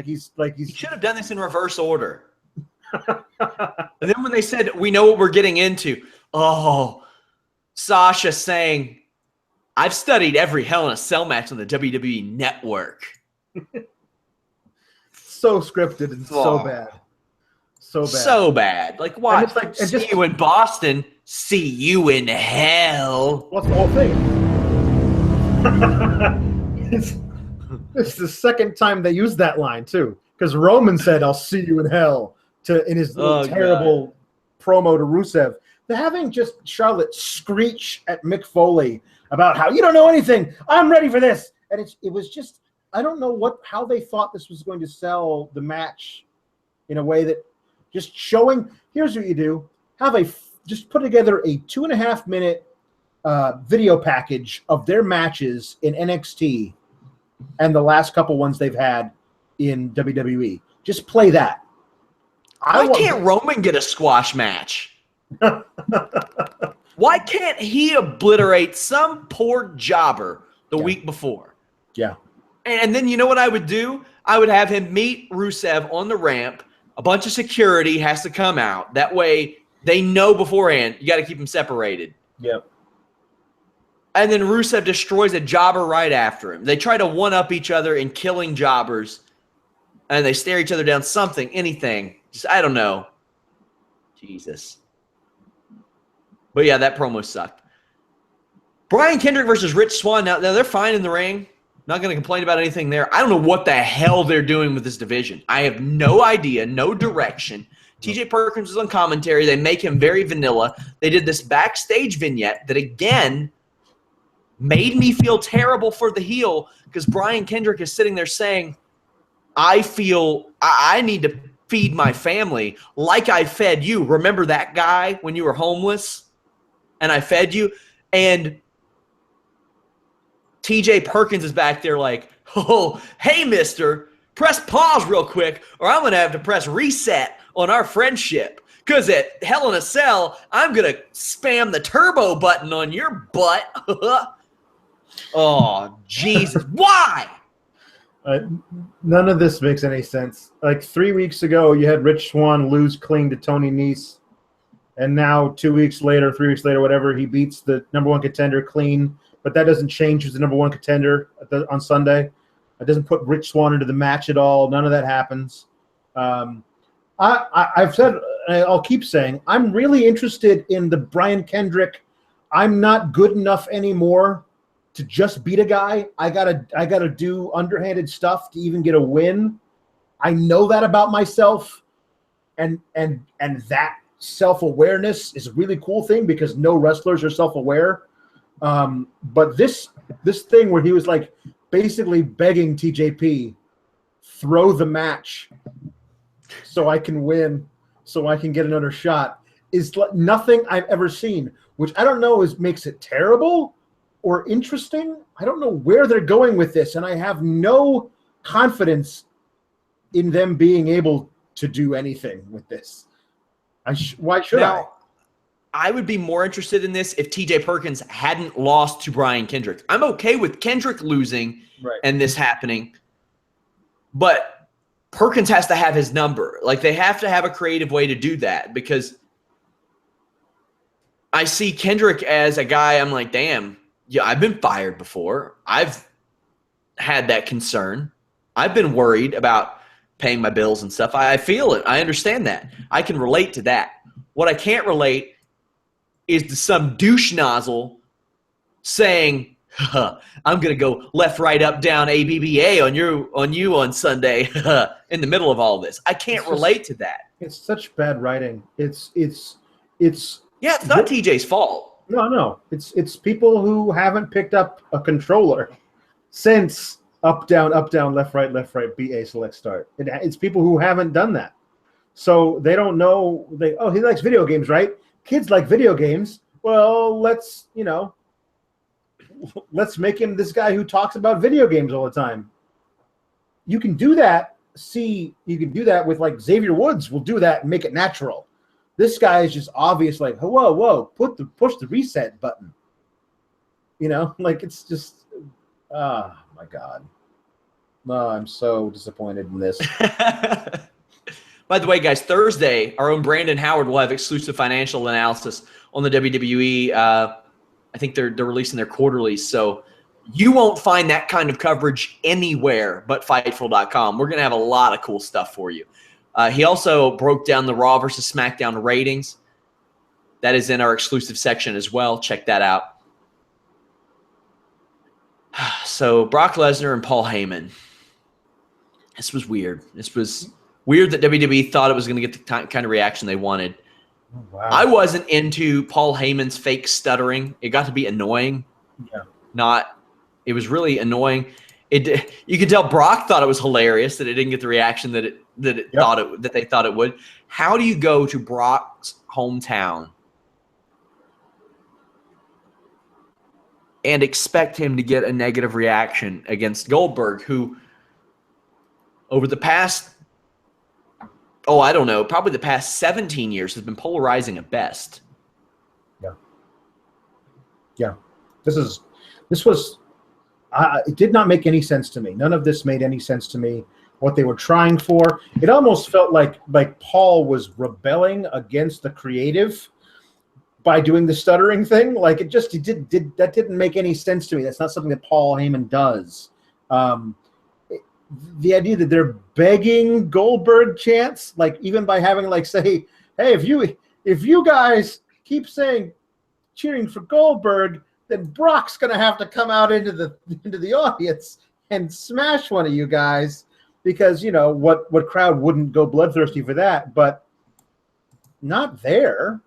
He should have done this in reverse order. And then when they said, we know what we're getting into, Sasha saying, I've studied every Hell in a Cell match on the WWE Network. So scripted and so bad. So bad. Like, what? See you in Boston. See you in hell. What's the whole thing? This is the second time they used that line, too. Because Roman said, I'll see you in hell, in his terrible promo to Rusev. They're having just Charlotte screech at Mick Foley about how you don't know anything. I'm ready for this. And it was just, I don't know how they thought this was going to sell the match in a way that just showing, here's what you do. Just put together a 2.5 minute video package of their matches in NXT and the last couple ones they've had in WWE. Just play that. Why can't Roman get a squash match? Why can't he obliterate some poor jobber the week before? Yeah. And then you know what I would do? I would have him meet Rusev on the ramp. A bunch of security has to come out. That way they know beforehand you got to keep them separated. Yep. And then Rusev destroys a jobber right after him. They try to one-up each other in killing jobbers. And they stare each other down, something, anything. Just, I don't know. Jesus. But yeah, that promo sucked. Brian Kendrick versus Rich Swann. Now they're fine in the ring. Not going to complain about anything there. I don't know what the hell they're doing with this division. I have no idea, no direction. TJ Perkins is on commentary. They make him very vanilla. They did this backstage vignette that, again, made me feel terrible for the heel because Brian Kendrick is sitting there saying, I feel I need to feed my family like I fed you. Remember that guy when you were homeless and I fed you? And TJ Perkins is back there like, oh, hey, mister, press pause real quick or I'm going to have to press reset on our friendship. Because at Hell in a Cell, I'm going to spam the turbo button on your butt. Oh, Jesus. Why? None of this makes any sense. Like 3 weeks ago, you had Rich Swann lose clean to Tony Nese. And now 2 weeks later, 3 weeks later, whatever, he beats the number one contender clean. But that doesn't change who's the number one contender on Sunday. It doesn't put Rich Swann into the match at all. None of that happens. I've said, I'll keep saying, I'm really interested in the Brian Kendrick, I'm not good enough anymore to just beat a guy. I gotta do underhanded stuff to even get a win. I know that about myself, and that self-awareness is a really cool thing because no wrestlers are self-aware. But this thing where he was like basically begging TJP, throw the match so I can win, so I can get another shot, is nothing I've ever seen, which I don't know makes it terrible or interesting. I don't know where they're going with this, and I have no confidence in them being able to do anything with this. Why should I? I would be more interested in this if TJ Perkins hadn't lost to Brian Kendrick. I'm okay with Kendrick losing and this happening, but Perkins has to have his number. Like, they have to have a creative way to do that, because I see Kendrick as a guy, I'm like, damn, yeah, I've been fired before. I've had that concern. I've been worried about paying my bills and stuff. I feel it. I understand that. I can relate to that. What I can't relate is to some douche nozzle saying, I'm going to go left, right, up, down, ABBA on you on Sunday in the middle of all this. I can't relate to that. It's such bad writing. It's Yeah, it's not TJ's fault. No. It's people who haven't picked up a controller since up, down, left, right, BA, select, start. It's people who haven't done that. So they don't know. He likes video games, right? Kids like video games. Well, let's make him this guy who talks about video games all the time. You can do that. You can do that with, like, Xavier Woods will do that and make it natural. This guy is just obvious, like, whoa, push the reset button. Like, it's just, oh my God. No, I'm so disappointed in this. By the way, guys, Thursday, our own Brandon Howard will have exclusive financial analysis on the WWE. I think they're releasing their quarterlies, so you won't find that kind of coverage anywhere but Fightful.com. We're going to have a lot of cool stuff for you. He also broke down the Raw versus SmackDown ratings. That is in our exclusive section as well. Check that out. So Brock Lesnar and Paul Heyman. This was weird. This was weird that WWE thought it was going to get the kind of reaction they wanted. Oh, wow. I wasn't into Paul Heyman's fake stuttering. It got to be annoying. Yeah. It was really annoying. You could tell Brock thought it was hilarious that it didn't get the reaction that they thought it would. How do you go to Brock's hometown and expect him to get a negative reaction against Goldberg, who over the past, probably the past 17 years has been polarizing at best? Yeah. It did not make any sense to me. None of this made any sense to me. What they were trying for, it almost felt like Paul was rebelling against the creative by doing the stuttering thing. Like, that didn't make any sense to me. That's not something that Paul Heyman does. The idea that they're begging Goldberg chants, like, even by having, like, say, hey, if you guys keep saying cheering for Goldberg, then Brock's gonna have to come out into the audience and smash one of you guys, because what crowd wouldn't go bloodthirsty for that? But not there,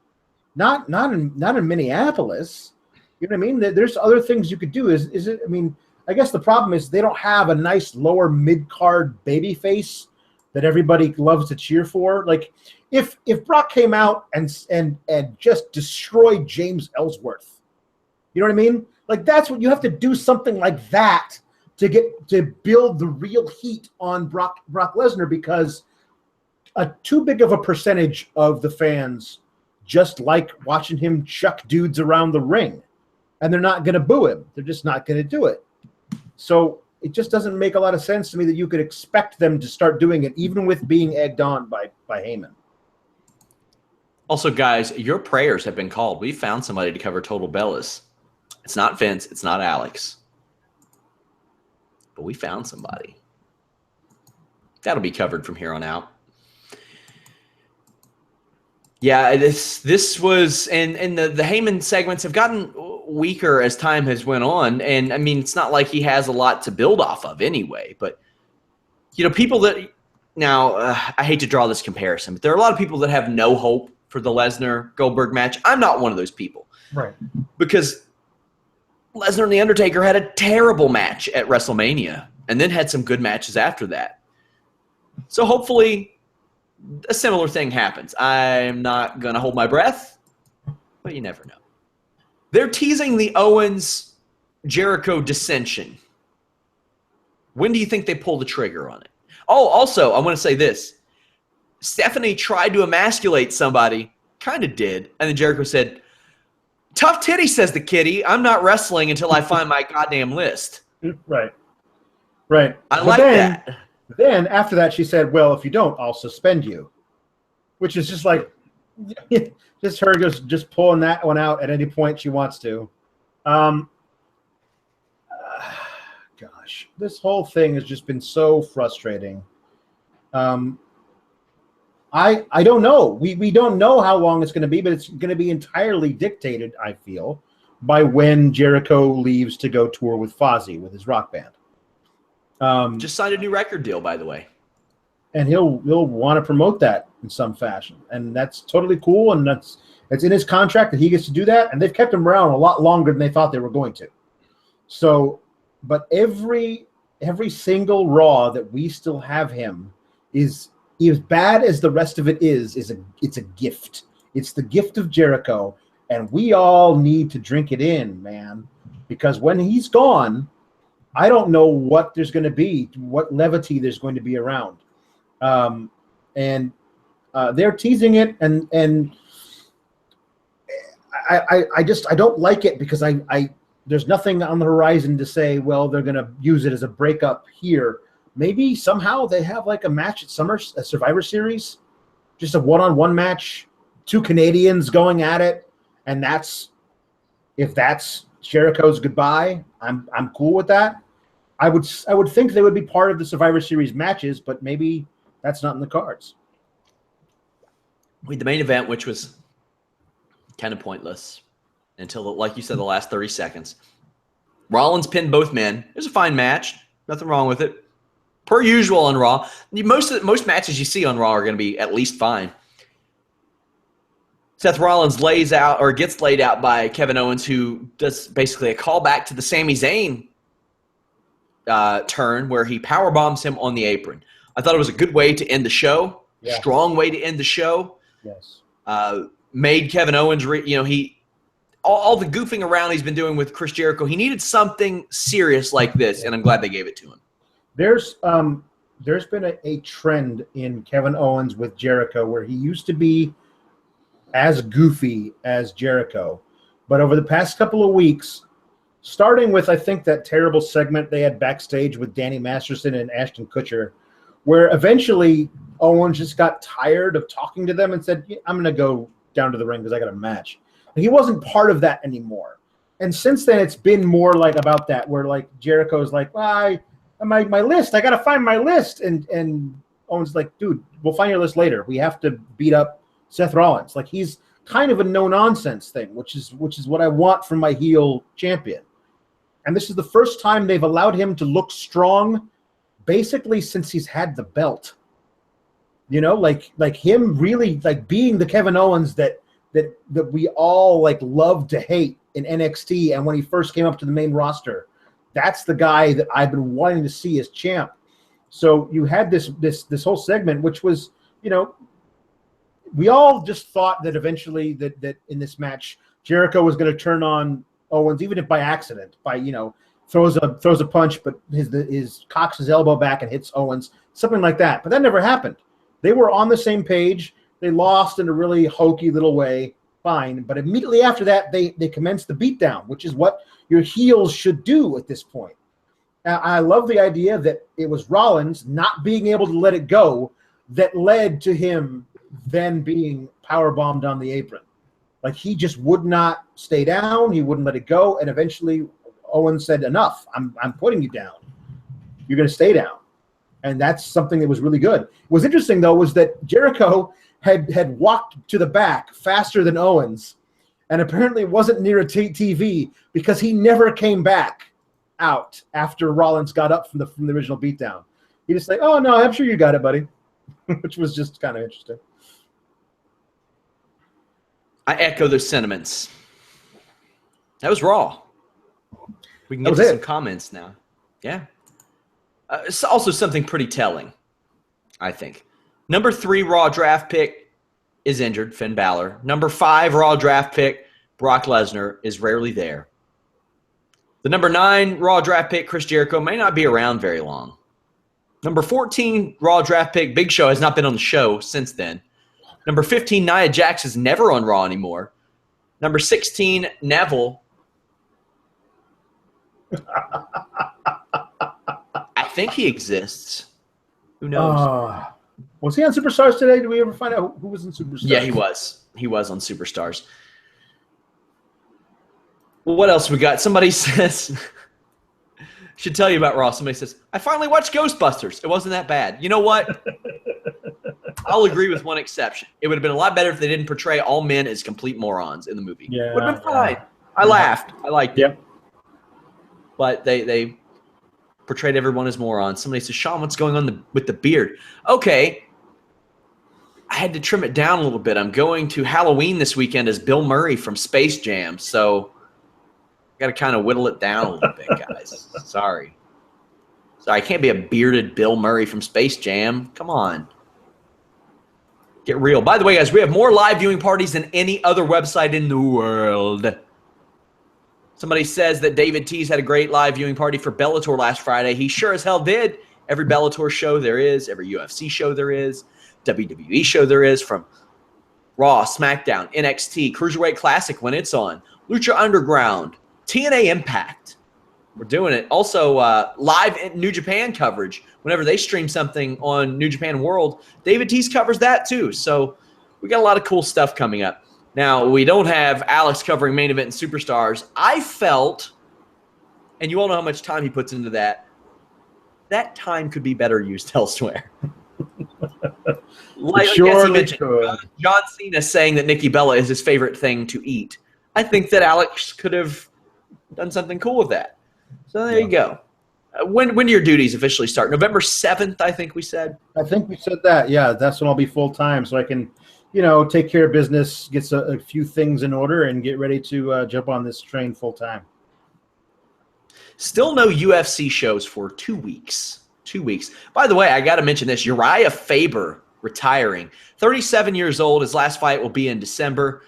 not in Minneapolis. You know what I mean? There's other things you could do. Is it? I mean, I guess the problem is they don't have a nice lower mid-card baby face that everybody loves to cheer for. Like, if Brock came out and just destroyed James Ellsworth. You know what I mean? Like, that's what you have to do, something like that to build the real heat on Brock Lesnar, because too big of a percentage of the fans just like watching him chuck dudes around the ring, and they're not going to boo him. They're just not going to do it. So it just doesn't make a lot of sense to me that you could expect them to start doing it, even with being egged on by Heyman. Also, guys, your prayers have been called. We found somebody to cover Total Bellas. It's not Vince. It's not Alex. But we found somebody. That'll be covered from here on out. Yeah, this was, and the Heyman segments have gotten weaker as time has went on. And, I mean, it's not like he has a lot to build off of anyway. But, people that – now, I hate to draw this comparison, but there are a lot of people that have no hope for the Lesnar-Goldberg match. I'm not one of those people. Right. Because Lesnar and The Undertaker had a terrible match at WrestleMania and then had some good matches after that. So hopefully a similar thing happens. I'm not going to hold my breath, but you never know. They're teasing the Owens-Jericho dissension. When do you think they pull the trigger on it? Oh, also, I want to say this. Stephanie tried to emasculate somebody, kind of did, and then Jericho said, "Tough titty," says the kitty. "I'm not wrestling until I find my goddamn list." Right. I like that. Then after that, she said, "Well, if you don't, I'll suspend you," which is just like just her just pulling that one out at any point she wants to. Gosh, this whole thing has just been so frustrating. I don't know. We don't know how long it's going to be, but it's going to be entirely dictated, I feel, by when Jericho leaves to go tour with Fozzy with his rock band. Just signed a new record deal, by the way. And he'll want to promote that in some fashion, and that's totally cool. And it's in his contract that he gets to do that. And they've kept him around a lot longer than they thought they were going to. So, but every single Raw that we still have him is as bad as the rest of it is it's a gift. It's the gift of Jericho, and we all need to drink it in, man, because when he's gone, I don't know what there's going to be, what levity there's going to be around. And they're teasing it, and I don't like it because I there's nothing on the horizon to say, well, they're going to use it as a breakup here. Maybe somehow they have like a match at a Survivor Series, just a one-on-one match, two Canadians going at it, and if that's Jericho's goodbye, I'm cool with that. I would think they would be part of the Survivor Series matches, but maybe that's not in the cards. The main event, which was kind of pointless until, like you said, the last 30 seconds. Rollins pinned both men. It was a fine match. Nothing wrong with it. Per usual on Raw. Most matches you see on Raw are going to be at least fine. Seth Rollins gets laid out by Kevin Owens, who does basically a callback to the Sami Zayn turn where he power bombs him on the apron. I thought it was a good way to end the show. Yeah. Strong way to end the show. Yes. Made Kevin Owens, all the goofing around he's been doing with Chris Jericho, he needed something serious like this, and I'm glad they gave it to him. There's been a trend in Kevin Owens with Jericho where he used to be as goofy as Jericho, but over the past couple of weeks, starting with, I think, that terrible segment they had backstage with Danny Masterson and Ashton Kutcher, where eventually Owens just got tired of talking to them and said, I'm going to go down to the ring because I got a match. And he wasn't part of that anymore. And since then, it's been more like about that, where like Jericho's like, well, my list, I got to find my list. And Owens like, dude, we'll find your list later. We have to beat up Seth Rollins. Like, he's kind of a no-nonsense thing, which is what I want from my heel champion. And this is the first time they've allowed him to look strong basically since he's had the belt. You know, like him really like being the Kevin Owens that we all like love to hate in NXT, and when he first came up to the main roster, that's the guy that I've been wanting to see as champ. So you had this whole segment, which was, you know, we all just thought that eventually that in this match Jericho was going to turn on Owens, even if by accident, by, you know, throws a punch, but his cocks his elbow back and hits Owens, something like that. But that never happened. They were on the same page. They lost in a really hokey little way, fine. But immediately after that, they commenced the beatdown, which is what your heels should do at this point. Now, I love the idea that it was Rollins not being able to let it go that led to him then being powerbombed on the apron. Like, he just would not stay down. He wouldn't let it go. And eventually Owens said, enough. I'm putting you down. You're going to stay down. And that's something that was really good. What's interesting, though, was that Jericho had walked to the back faster than Owens and apparently wasn't near a TV because he never came back out after Rollins got up from the original beatdown. He just like, oh, no, I'm sure you got it, buddy, which was just kind of interesting. I echo those sentiments. That was Raw. We can get to some comments now. Yeah. It's also something pretty telling, I think. Number 3 Raw draft pick is injured, Finn Balor. Number 5 Raw draft pick, Brock Lesnar, is rarely there. The number 9 Raw draft pick, Chris Jericho, may not be around very long. Number 14 Raw draft pick, Big Show, has not been on the show since then. Number 15, Nia Jax, is never on Raw anymore. Number 16, Neville. I think he exists. Who knows? Was he on Superstars today? Did we ever find out who was in Superstars? Yeah, he was. He was on Superstars. Well, what else we got? Somebody says, should tell you about Raw. Somebody says, I finally watched Ghostbusters. It wasn't that bad. You know what? I'll agree with one exception. It would have been a lot better if they didn't portray all men as complete morons in the movie. Yeah, would have been fine. I laughed. I liked it. But they portrayed everyone as morons. Somebody says, Sean, what's going on with the beard? Okay. I had to trim it down a little bit. I'm going to Halloween this weekend as Bill Murray from Space Jam. So I got to kind of whittle it down a little bit, guys. Sorry. I can't be a bearded Bill Murray from Space Jam. Come on. Get real. By the way, guys, we have more live viewing parties than any other website in the world. Somebody says that David Tease had a great live viewing party for Bellator last Friday. He sure as hell did. Every Bellator show there is, every UFC show there is, WWE show there is, from Raw, SmackDown, NXT, Cruiserweight Classic when it's on, Lucha Underground, TNA Impact. We're doing it. Also, live New Japan coverage. Whenever they stream something on New Japan World, David Tease covers that too. So we got a lot of cool stuff coming up. Now, we don't have Alex covering Main Event and Superstars. I felt, and you all know how much time he puts into that time could be better used elsewhere. Like I guess he mentioned John Cena saying that Nikki Bella is his favorite thing to eat. I think that Alex could have done something cool with that. So there you go. When do your duties officially start? November 7th, I think we said. I think we said that. Yeah, that's when I'll be full-time, so I can, take care of business, get a few things in order, and get ready to jump on this train full-time. Still no UFC shows for 2 weeks. 2 weeks. By the way, I got to mention this. Uriah Faber retiring. 37 years old. His last fight will be in December.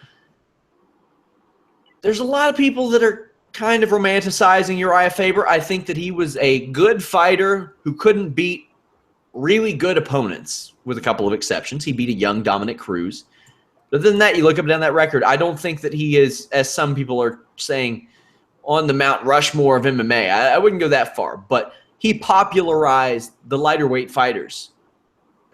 There's a lot of people that are kind of romanticizing Uriah Faber. I think that he was a good fighter who couldn't beat really good opponents, with a couple of exceptions. He beat a young Dominic Cruz. But other than that, you look up and down that record, I don't think that he is, as some people are saying, on the Mount Rushmore of MMA. I wouldn't go that far, but he popularized the lighter weight fighters.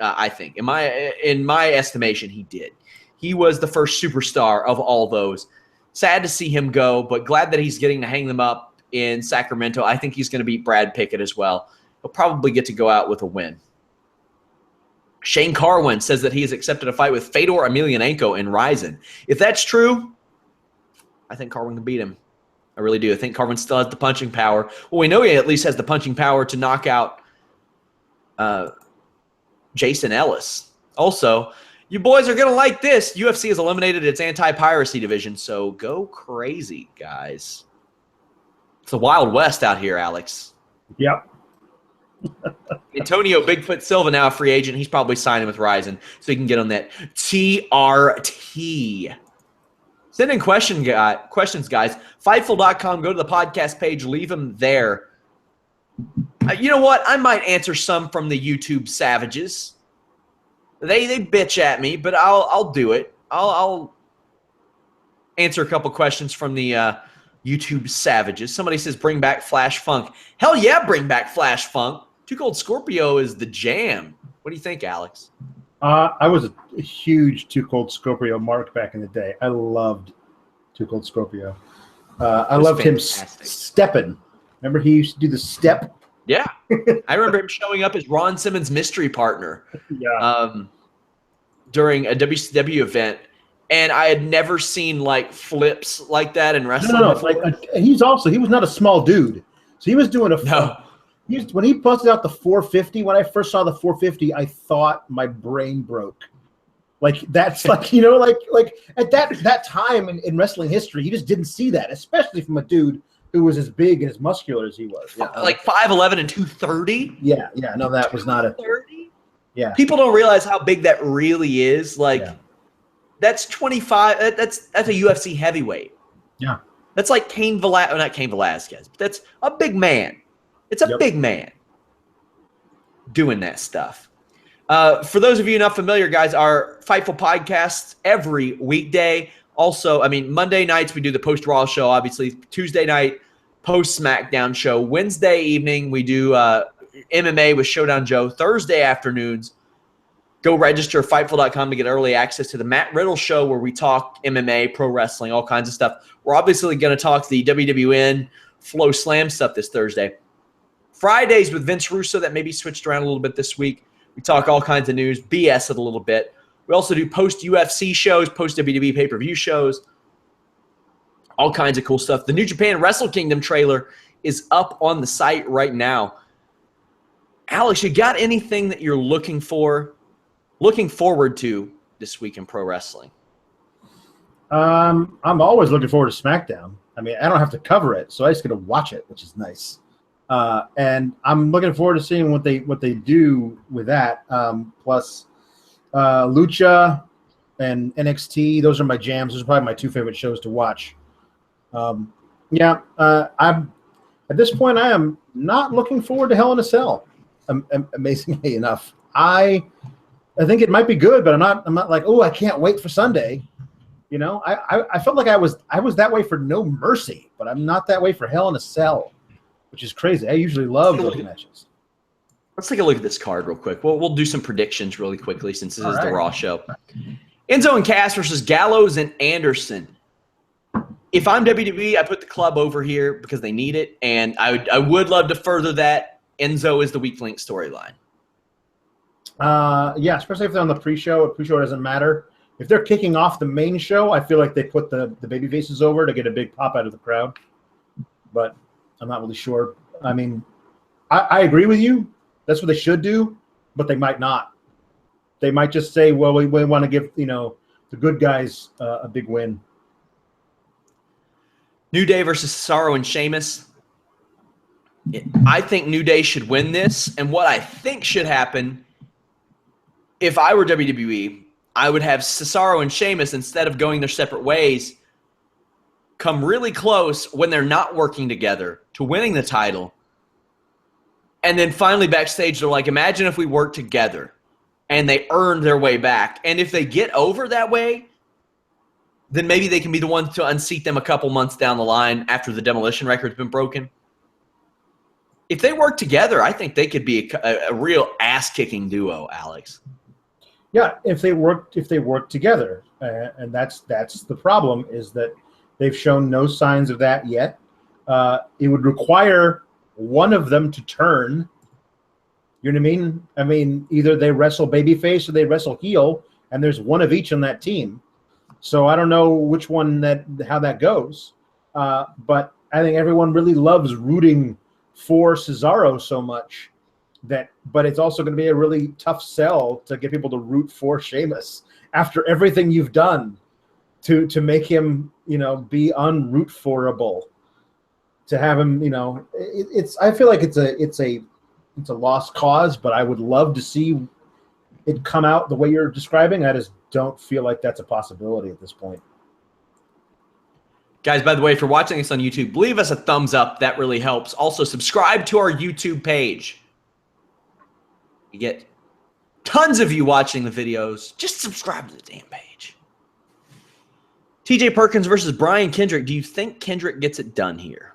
I think, in my estimation, he did. He was the first superstar of all those. Sad to see him go, but glad that he's getting to hang them up in Sacramento. I think he's going to beat Brad Pickett as well. He'll probably get to go out with a win. Shane Carwin says that he has accepted a fight with Fedor Emelianenko in Ryzen. If that's true, I think Carwin can beat him. I really do. I think Carwin still has the punching power. Well, we know he at least has the punching power to knock out Jason Ellis. Also, you boys are going to like this. UFC has eliminated its anti-piracy division, so go crazy, guys. It's the Wild West out here, Alex. Yep. Antonio Bigfoot Silva now a free agent. He's probably signing with Ryzen, so he can get on that TRT. Send in questions, guys. Fightful.com. Go to the podcast page. Leave them there. You know what? I might answer some from the YouTube savages. They bitch at me, but I'll do it. I'll answer a couple questions from the YouTube savages. Somebody says bring back Flash Funk. Hell yeah, bring back Flash Funk. Too Cold Scorpio is the jam. What do you think, Alex? I was a huge Too Cold Scorpio mark back in the day. I loved Too Cold Scorpio. I loved fantastic. Him stepping. Remember he used to do the step? Yeah. I remember him showing up as Ron Simmons' mystery partner during a WCW event. And I had never seen like flips like that in wrestling. No. He was not a small dude. So he was doing when he busted out the 450, when I first saw the 450, I thought my brain broke. Like that's like, like at that time in wrestling history, you just didn't see that, especially from a dude who was as big and as muscular as he was. Yeah. Like 5'11" and 230? Yeah. No, that was not a 30? Yeah. People don't realize how big that really is. Like that's 25. That's a UFC heavyweight. Yeah. That's like not Cain Velasquez, but that's a big man. It's a big man doing that stuff. For those of you not familiar, guys, our Fightful podcasts every weekday. Also, Monday nights we do the post-Raw show, obviously. Tuesday night, post-SmackDown show. Wednesday evening we do MMA with Showdown Joe Thursday afternoons. Go register at Fightful.com to get early access to the Matt Riddle Show where we talk MMA, pro wrestling, all kinds of stuff. We're obviously going to talk the WWN Flow Slam stuff this Thursday. Fridays with Vince Russo, that maybe switched around a little bit this week. We talk all kinds of news, BS it a little bit. We also do post-UFC shows, post-WWE pay-per-view shows, all kinds of cool stuff. The New Japan Wrestle Kingdom trailer is up on the site right now. Alex, you got anything that you're looking forward to this week in pro wrestling? I'm always looking forward to SmackDown. I mean, I don't have to cover it, so I just get to watch it, which is nice. And I'm looking forward to seeing what they do with that. Plus, Lucha and NXT, those are my jams. Those are probably my two favorite shows to watch. I'm at this point, I am not looking forward to Hell in a Cell. Amazingly enough, I think it might be good, but I'm not like, oh, I can't wait for Sunday. You know, I felt like I was that way for No Mercy, but I'm not that way for Hell in a Cell, which is crazy. I usually love those matches. Let's take a look at this card real quick. We'll do some predictions really quickly since this is the Raw show. Enzo and Cass versus Gallows and Anderson. If I'm WWE, I put the club over here because they need it, and I would love to further that. Enzo is the weak link storyline. Yeah, especially if they're on the pre-show. Pre-show doesn't matter. If they're kicking off the main show, I feel like they put the baby faces over to get a big pop out of the crowd. But I'm not really sure. I mean, I agree with you. That's what they should do, but they might not. They might just say, well, we want to give, the good guys a big win. New Day versus Cesaro and Sheamus. I think New Day should win this, and what I think should happen, if I were WWE, I would have Cesaro and Sheamus, instead of going their separate ways, come really close when they're not working together to winning the title. And then finally backstage, they're like, imagine if we worked together and they earned their way back. And if they get over that way, then maybe they can be the ones to unseat them a couple months down the line after the demolition record's been broken. If they work together, I think they could be a real ass-kicking duo, Alex. Yeah, if they work together, and that's the problem, is that they've shown no signs of that yet. It would require one of them to turn. You know what I mean? I mean, either they wrestle babyface or they wrestle heel, and there's one of each on that team. So I don't know which one how that goes. But I think everyone really loves rooting for Cesaro so much but it's also going to be a really tough sell to get people to root for Sheamus after everything you've done to make him, be unroot forable. To have him, I feel like it's a lost cause, but I would love to see it come out the way you're describing. I just don't feel like that's a possibility at this point. Guys, by the way, if you're watching this on YouTube, leave us a thumbs up. That really helps. Also, subscribe to our YouTube page. You get tons of you watching the videos. Just subscribe to the damn page. TJ Perkins versus Brian Kendrick. Do you think Kendrick gets it done here?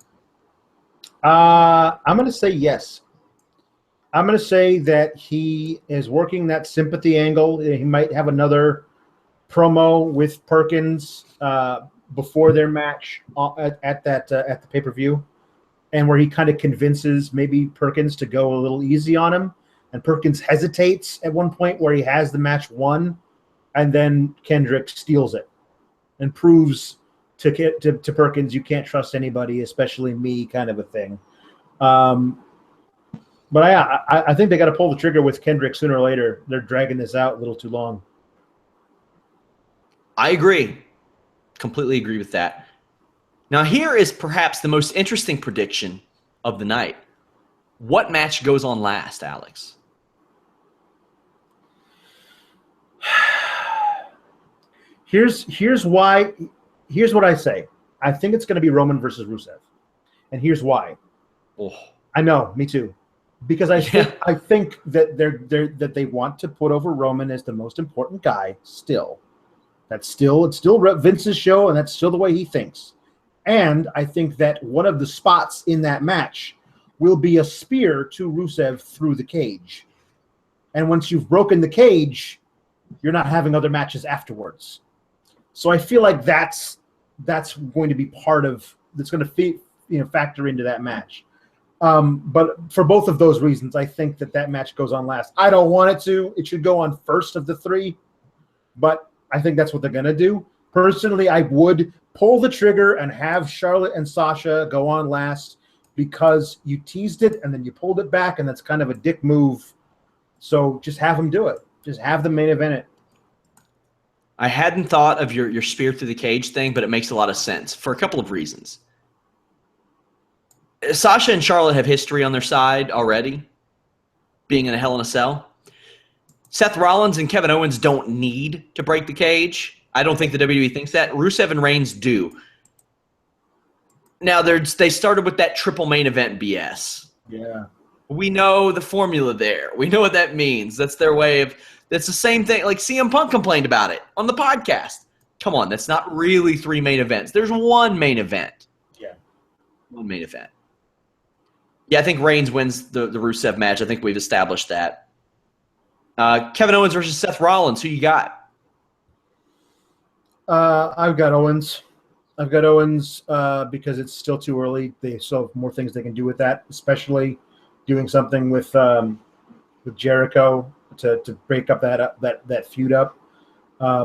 I'm going to say yes. I'm going to say that he is working that sympathy angle. He might have another promo with Perkins before their match at the pay-per-view, and where he kind of convinces maybe Perkins to go a little easy on him, and Perkins hesitates at one point where he has the match won, and then Kendrick steals it and proves to Perkins, you can't trust anybody, especially me, kind of a thing. But I think they got to pull the trigger with Kendrick sooner or later. They're dragging this out a little too long. I agree. Completely agree with that. Now, here is perhaps the most interesting prediction of the night. What match goes on last, Alex? Here's why. Here's what I say. I think it's going to be Roman versus Rusev, and here's why. Oh. I know, me too. Because I think that they want to put over Roman as the most important guy still. It's still Vince's show, and that's still the way he thinks. And I think that one of the spots in that match will be a spear to Rusev through the cage. And once you've broken the cage, you're not having other matches afterwards. So I feel like that's going to be part of that's going to factor into that match. But for both of those reasons, I think that match goes on last. I don't want it to. It should go on first of the three, but I think that's what they're going to do. Personally, I would pull the trigger and have Charlotte and Sasha go on last because you teased it and then you pulled it back, and that's kind of a dick move. So just have them do it. Just have the main event it. I hadn't thought of your spear through the cage thing, but it makes a lot of sense for a couple of reasons. Sasha and Charlotte have history on their side already, being in a Hell in a Cell. Seth Rollins and Kevin Owens don't need to break the cage. I don't think the WWE thinks that. Rusev and Reigns do. Now, they started with that triple main event BS. Yeah. We know the formula there. We know what that means. That's their way of – that's the same thing. Like CM Punk complained about it on the podcast. Come on, that's not really 3 main events. There's one main event. Yeah. One main event. Yeah, I think Reigns wins the Rusev match. I think we've established that. Kevin Owens versus Seth Rollins. Who you got? I've got Owens. Because it's still too early. They still have more things they can do with that, especially doing something with Jericho to break up that feud up.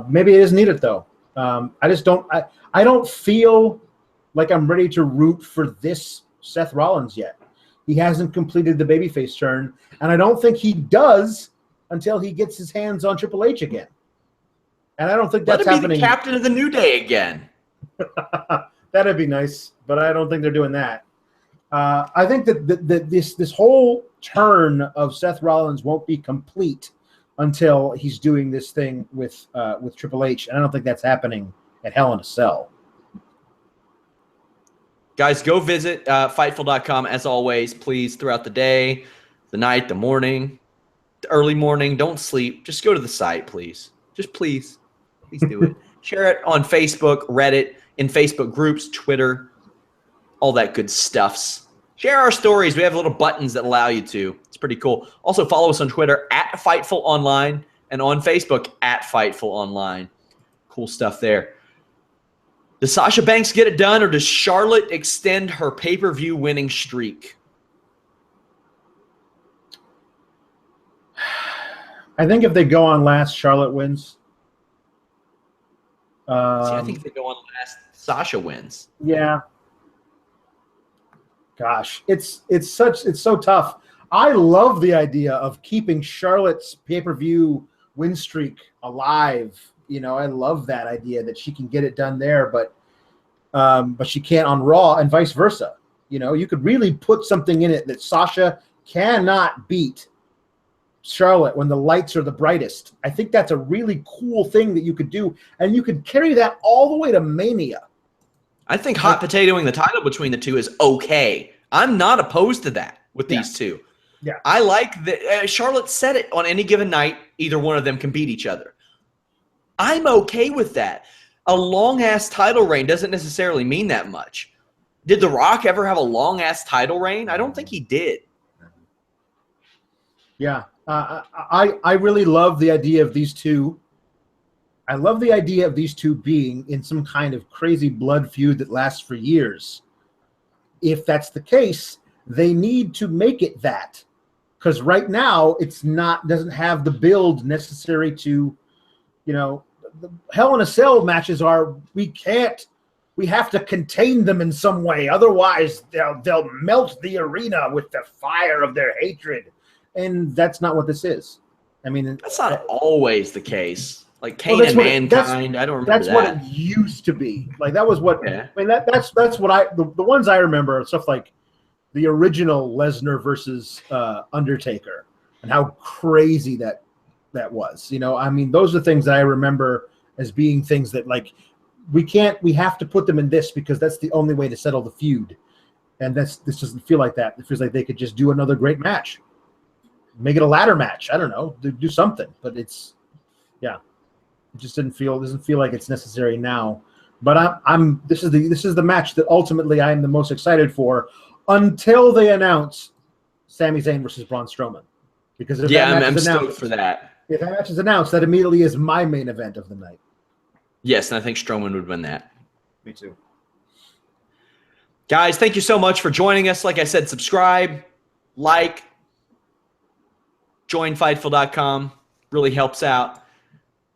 Maybe it is needed though. I don't feel like I'm ready to root for this Seth Rollins yet. He hasn't completed the babyface turn, and I don't think he does until he gets his hands on Triple H again. And I don't think that's happening. Let him be the captain of the New Day again. That'd be nice, but I don't think they're doing that. I think that this whole turn of Seth Rollins won't be complete until he's doing this thing with Triple H, and I don't think that's happening at Hell in a Cell. Guys, go visit Fightful.com as always, please, throughout the day, the night, the morning, the early morning. Don't sleep. Just go to the site, please. Just please do it. Share it on Facebook, Reddit, in Facebook groups, Twitter, all that good stuffs. Share our stories. We have little buttons that allow you to. It's pretty cool. Also, follow us on Twitter at Fightful Online and on Facebook at Fightful Online. Cool stuff there. Does Sasha Banks get it done, or does Charlotte extend her pay-per-view winning streak? I think if they go on last, Charlotte wins. I think if they go on last, Sasha wins. Yeah. Gosh, it's so tough. I love the idea of keeping Charlotte's pay-per-view win streak alive. I love that idea that she can get it done there, but she can't on Raw, and vice versa. You could really put something in it that Sasha cannot beat Charlotte when the lights are the brightest. I think that's a really cool thing that you could do, and you could carry that all the way to Mania. I think hot potatoing the title between the two is okay. I'm not opposed to that with these two. Yeah, I like that. Charlotte said it, on any given night, either one of them can beat each other. I'm okay with that. A long-ass title reign doesn't necessarily mean that much. Did The Rock ever have a long-ass title reign? I don't think he did. Yeah. I really love the idea of these two. I love the idea of these two being in some kind of crazy blood feud that lasts for years. If that's the case, they need to make it that. Because right now, doesn't have the build necessary to, the Hell in a Cell matches we have to contain them in some way. Otherwise, they'll melt the arena with the fire of their hatred. And that's not what this is. I mean, that's not always the case. Like Kane and Mankind, I don't remember that's that. What it used to be. Like that was what. Yeah. I mean, that's what the ones I remember are stuff like the original Lesnar versus Undertaker, and how crazy that was. I mean, those are things that I remember as being things that like we have to put them in this because that's the only way to settle the feud. And this doesn't feel like that. It feels like they could just do another great match. Make it a ladder match. I don't know. Do something. But it just doesn't feel like it's necessary now. But this is the match that ultimately I am the most excited for. until they announce Sami Zayn versus Braun Strowman. Because if that match I'm is announced, stoked for that. If that match is announced, that immediately is my main event of the night. Yes, and I think Strowman would win that. Me too. Guys, thank you so much for joining us. Like I said, subscribe, like, join Fightful.com. Really helps out.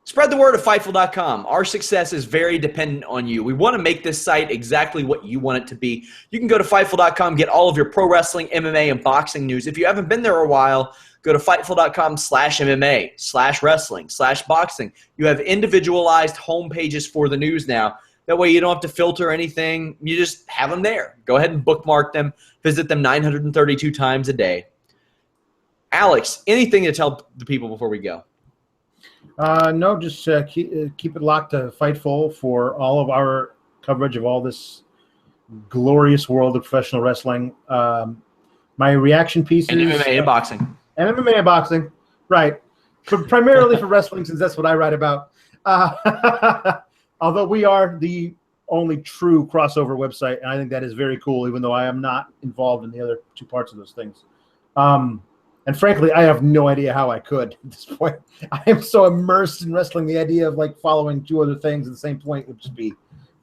Spread the word of Fightful.com. Our success is very dependent on you. We want to make this site exactly what you want it to be. You can go to Fightful.com, get all of your pro wrestling, MMA, and boxing news. If you haven't been there a while, go to Fightful.com/MMA/wrestling/boxing. You have individualized home pages for the news now. That way you don't have to filter anything. You just have them there. Go ahead and bookmark them. Visit them 932 times a day. Alex, anything to tell the people before we go? No, just keep it locked to Fightful for all of our coverage of all this glorious world of professional wrestling. My reaction pieces. And MMA and boxing. And MMA and boxing, right. But primarily for wrestling, since that's what I write about. Although we are the only true crossover website, and I think that is very cool, even though I am not involved in the other two parts of those things. And frankly, I have no idea how I could at this point. I am so immersed in wrestling, the idea of like following two other things at the same point would just be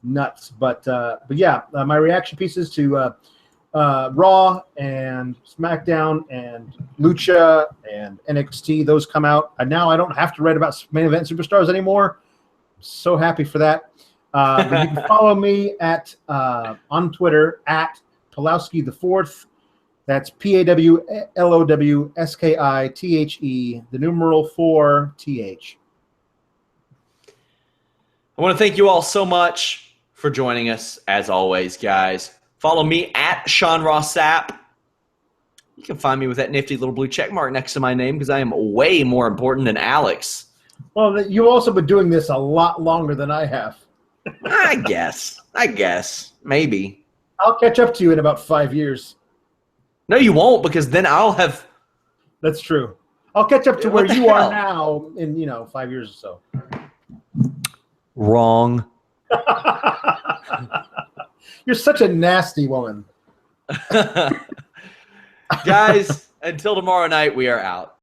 nuts. But yeah, my reaction pieces to Raw and SmackDown and Lucha and NXT, those come out. And now I don't have to write about main event superstars anymore. I'm so happy for that. But you can follow me at on Twitter at Pawlowski the Fourth. That's PAWLOWSKITHE, the numeral 4TH. I want to thank you all so much for joining us, as always, guys. Follow me at Sean Ross Sapp. You can find me with that nifty little blue check mark next to my name because I am way more important than Alex. Well, you've also been doing this a lot longer than I have. I guess. Maybe. I'll catch up to you in about 5 years. No, you won't, because then I'll have... That's true. I'll catch up to where you are now in, 5 years or so. Wrong. You're such a nasty woman. Guys, until tomorrow night, we are out.